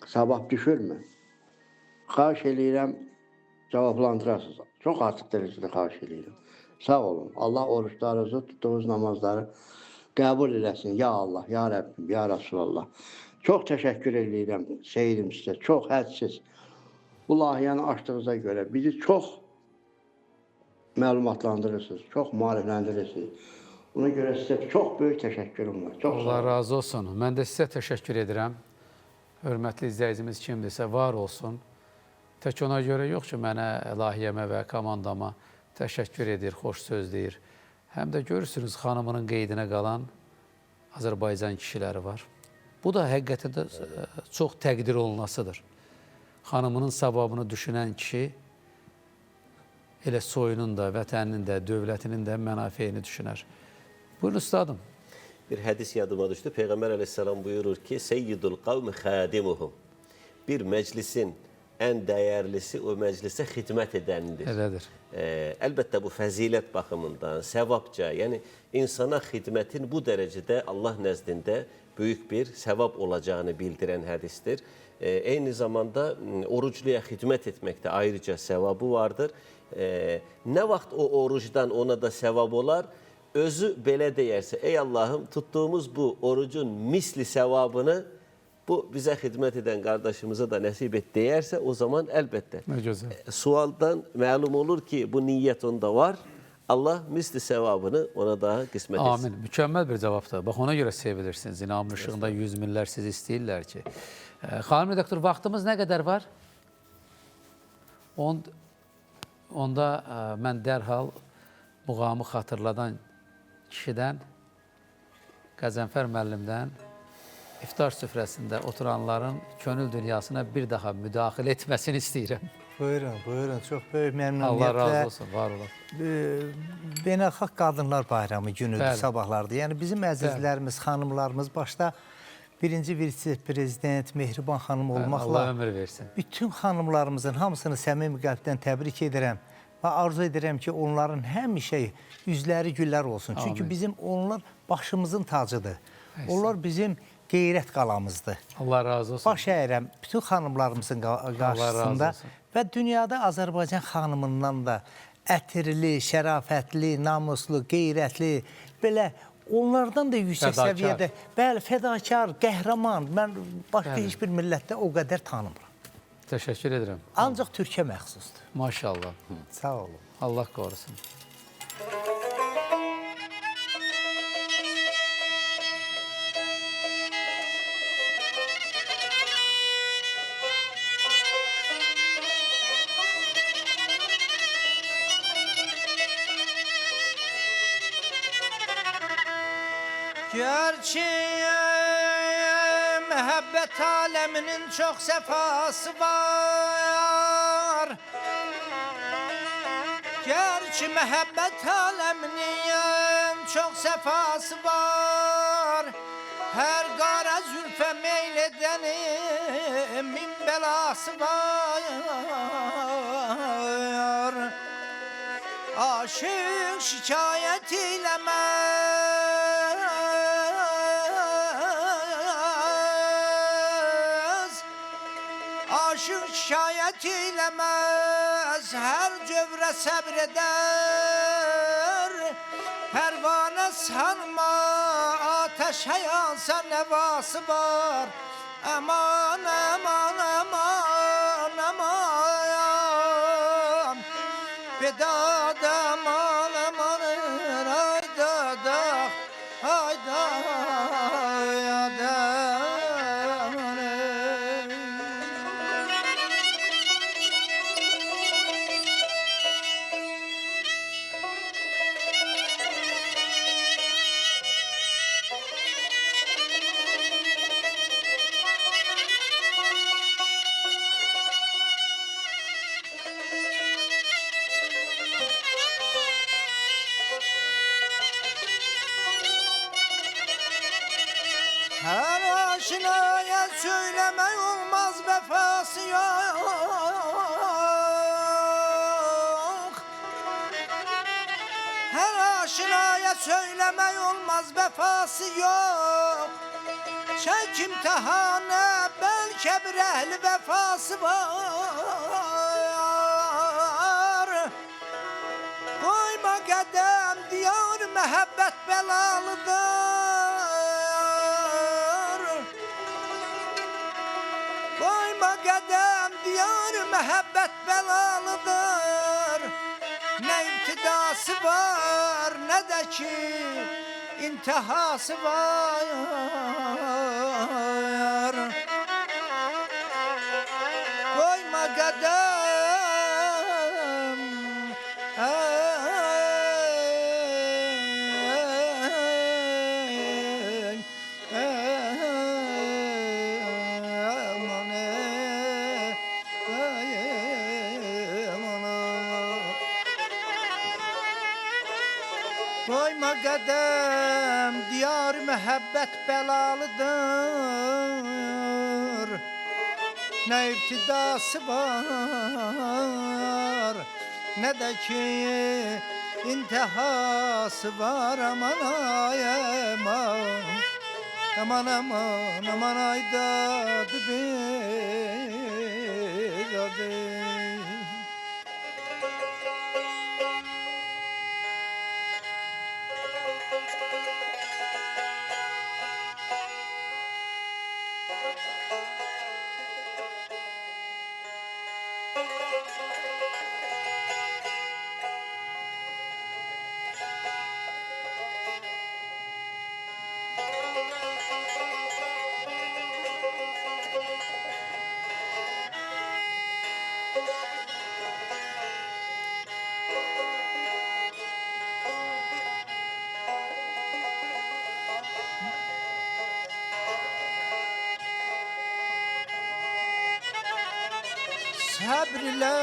savab düşürmü? Xahiş eləyirəm, cavablandırasınız. Çox açıq dərəcədə xahiş eləyirəm. Sağ olun. Allah oruçlarınızı, tutduğunuz namazları qəbul eləsin. Ya Allah, ya Rəbbim, ya Rasulallah. Çox təşəkkür edirəm seyidim sizə. Çox hədsiz. Bu layihəni açdığınıza görə bizi çox məlumatlandırırsınız, çox maarifləndirirsiniz. Ona görə sizə çox böyük təşəkkürüm var. Çox Allah razı olsun. Mən də sizə təşəkkür edirəm. Hörmətli izləyicimiz kimdirsə var olsun. Tək ona görə yox ki, mənə, lahiyyəmə və komandama təşəkkür edir, xoş söz deyir. Həm də görürsünüz, xanımının qeydinə qalan Azərbaycan kişiləri var. Bu da həqiqətən də çox təqdir olunasıdır. Xanımının savabını düşünən kişi elə soyunun da, vətəninin də, dövlətinin də mənafeyini düşünər. Buyurun ustadım. Bir hədis yadıma düşdü. Peyğəmbər aleyhissalam buyurur ki, Seyyidul qavmi xadimuhum. Bir məclisin ən dəyərlisi o məclisə xidmət edənidir. Elədir. Əlbəttə bu fəzilət baxımından, səvabca, yəni insana xidmətin bu dərəcədə Allah nəzdində böyük bir səvab olacağını bildirən hədisdir. Eyni zamanda orucluya xidmət etməkdə ayrıca səvabı vardır. Nə vaxt o orucdan ona da səvab olar? Özü belə deyərsə, ey Allahım, tuttuğumuz bu orucun misli səvabını bu bizə xidmət edən qardaşımıza da nəsib et deyərsə, o zaman əlbəttə sualdan məlum olur ki, bu niyyət onda var. Allah misli səvabını ona daha qismət etsin. Amin. Mükəmməl bir cavabdır. Bax, ona görə sevilirsiniz. İnamın ışığında 100 minlər sizi istəyirlər ki. Xanım redaktor, vaxtımız nə qədər var? Onda mən dərhal muğamı xatırladan kişidən, Qəzənfər müəllimdən iftar süfrəsində oturanların könül dünyasına bir daha müdaxilə etməsini istəyirəm. Buyurun, buyurun. Çox böyük məmnuniyyətlə. Allah razı olsun, var olun. Beynəlxalq Qadınlar Bayramı günüdür, sabahlardır. Yəni bizim əzizlərimiz, xanımlarımız başda birinci vitse-prezident Mehriban xanım olmaqla Allah ömür versin. Bütün xanımlarımızın hamısını səmimi qəlbdən təbrik edirəm və arzu edirəm ki, onların həmişə üzləri güllər olsun. Çünki bizim onlar başımızın tacıdır. Onlar bizim qeyrət qalamızdır. Allah razı olsun. Baş əyirəm bütün xanımlarımızın qarşısında və dünyada Azərbaycan xanımından da ətirli, şərafətli, namuslu, qeyrətli, belə onlardan da yüksək səviyyədə, bəli, fədakar, qəhrəman, mən başqa heç bir millətdə o qədər tanımıram. Təşəkkür edirəm. Ancaq Türkiyə məxsusdur. Maşallah. Sağ olun. Allah qorusun. Gerçi məhəbbət aləminin çox səfası var. Gerçi məhəbbət aləminin çox səfası var. Hər qara zülfə meyl edənin min bəlası var. Aşıq şikayət eləməz, aşıq şikayət eləməz, hər cövrə səbr edər. Pərvanə sanma, ateşə yansa nəvası var. Aman, aman, aman, aman, bedad aman, aman, ay dada, ay dada. Her aşinaya söylemek olmaz, vefası yok. Her aşinaya söylemek olmaz, vefası yok. Çek imtihanı, belki bir ehli vefası var. Koyma qədəm, diyar məhəbbət belalıdır. Koyma qədəm, diyar məhəbbət belalıdır. Nə ibtidası var, nə də ki intihası var. Koyma qədəm, koyma qədəm, diyar məhəbbət bəlalıdır. ne iptidası var, ne de ki intihası var. Aman ay aman, aman aman aman ay dadı bir dadı. Sabrle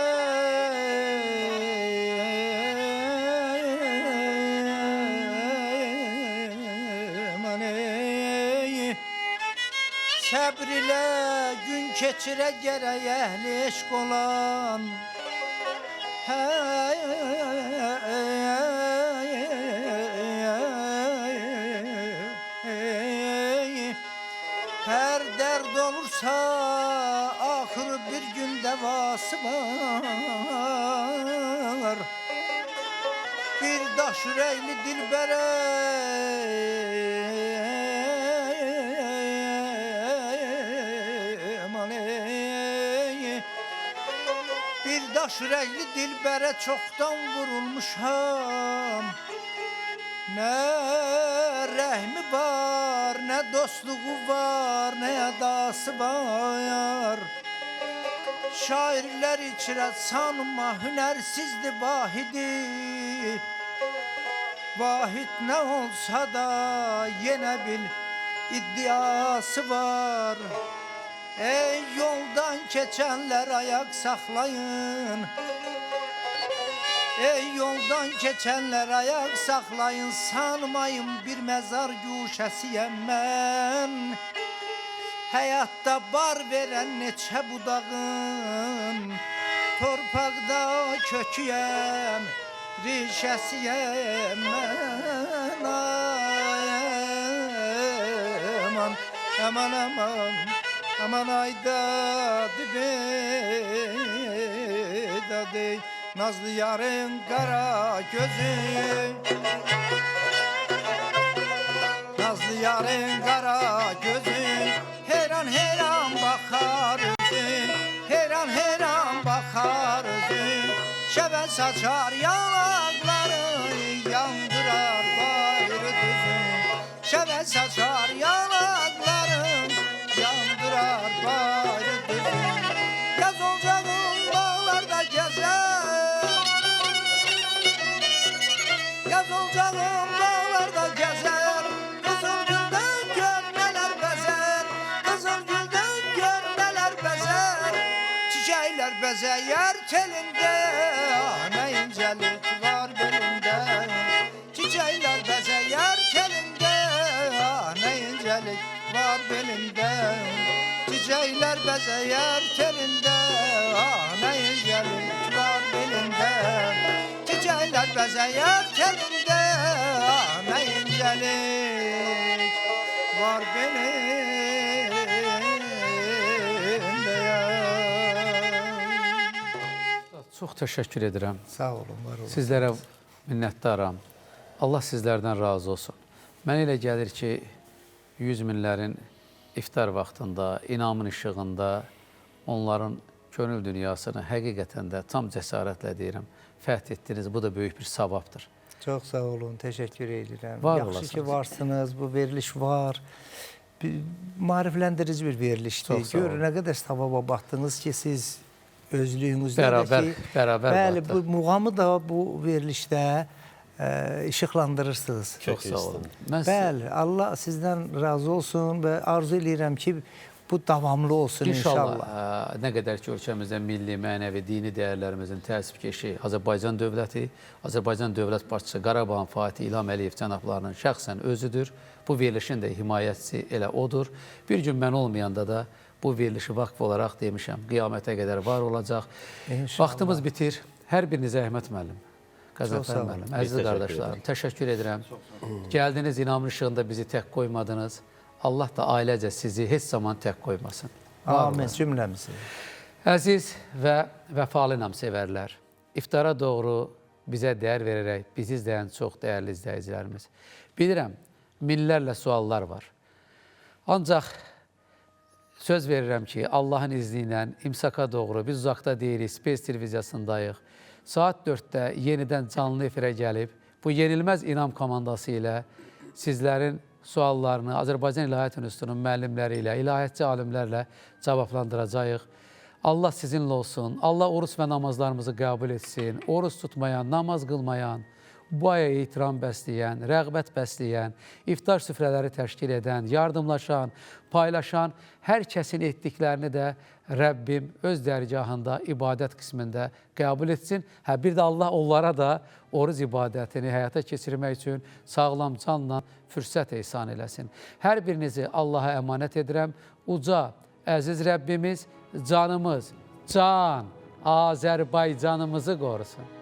sabrle gün keçire gerek ehli eşk olan. Her dert olursa ahır bir gün devası var. Bir daş yürekli dilbere bir daş yürekli dilbere çoktan vurulmuşam. Ne rehmi var, ne dostluğu var, ne edası var. Şairler içre sanma hünersizdi vahidi. Vahid ne olsa da yine bil iddiası var. Ey yoldan geçenler ayak saklayın. Ey yoldan geçenler ayak saklayın. Sanmayın bir mezar guşesiyem ben. Hayatta bar veren neçe budağın. Torpaqda köküyem, rişesiyem ben. Aman, aman aman, aman ayda dibe dadı. Nazlı yarın kara gözü, nazlı yarın kara gözü, heyran heyran bakar özü, heyran heyran bakar özü. Şeven saçar yanakları, yandırar bayrı düzü. Şeven saçar yanakları, yandırar bayrı düzü. Yaz olacağım bağlarda gezer, yaz olacağım bağlarda gezer. Kızıl gülden gör neler bezer, kızıl gülden gör neler bezer. Çiçekler bezeyer telinde, ah ne incelik var belinde. Çiçekler bezeyer telinde, ah ne incelik var belinde. Çiçekler bezeyer telinde, ah ne incelik var belinde. Çiçekler bezeyer telinde, ah ne incelik var belinde ya. Çox təşəkkür edirəm. Sağ olun, var olun. Sizlərə minnətdaram. Allah sizlərdən razı olsun. Mənə elə gəlir ki, 100 minlərin iftar vaxtında, inamın işığında onların könül dünyasını həqiqətən də tam cəsarətlə deyirəm, fəth etdiniz. Bu da böyük bir savabdır. Çox sağ olun, təşəkkür edirəm. Var Yaxşı olasınız. ki, varsınız, bu veriliş var. Maarifləndirici bir verilişdir. Çox sağ olun. Görün, nə qədər savaba baxdınız ki, siz özlüyünüzdə bərabər bəli, baxdıq. bu muğamı da bu verilişdə işıqlandırırsınız. Çox sağ olun. Bəli, Allah sizdən razı olsun və arzu edirəm ki, bu davamlı olsun inşallah. İnşallah, nə qədər ki, ölkəmizdə milli, mənəvi, dini dəyərlərimizin təsibkeşi Azərbaycan dövləti, Azərbaycan dövlət başçısı Qarabağın Fatih İlham Əliyev cənablarının şəxsən özüdür. Bu verilişin də himayətçisi elə odur. Bir gün mən olmayanda da bu verilişi vakf olaraq demişəm, qiyamətə qədər var olacaq. İnşallah. Vaxtımız bitir. Hər birinizə Əhməd müəllim, Qəzənfər sağ olun. müəllim, Biz əziz təşəkkür qardaşlarım, təşəkkür edirəm. Gəldiniz, inamın işığında bizi tək qoymadınız. Allah da ailəcə sizi heç zaman tək qoymasın. Var Amin olun. cümləmizi. Əziz və vəfalı namsevərlər, iftara doğru bizə dəyər verərək bizi izləyən çox dəyərli izləyicilərimiz. Bilirəm, minlərlə suallar var. Ancaq söz verirəm ki, Allahın izni ilə imsaka doğru biz uzaqda deyirik, Space televiziyasındayıq. Saat 4-də yenidən canlı efirə gəlib, bu yenilməz inam komandası ilə sizlərin suallarını Azərbaycan İlahiyyat İnstitutunun müəllimləri ilə, ilahiyyatçı alimlərlə cavablandıracağıq. Allah sizinlə olsun. Allah oruç və namazlarımızı qəbul etsin. Oruç tutmayan, namaz qılmayan, bu aya ehtiram bəsləyən, rəğbət bəsləyən, iftar süfrələri təşkil edən, yardımlaşan, paylaşan hər kəsin etdiklərini də Rəbbim öz dərgahında ibadət qismində qəbul etsin. Bir də Allah onlara da oruc ibadətini həyata keçirmək üçün sağlam canla fürsət ehsan eləsin. Hər birinizi Allaha əmanət edirəm. Uca, əziz Rəbbimiz canımız, can, Azərbaycanımızı qorusun.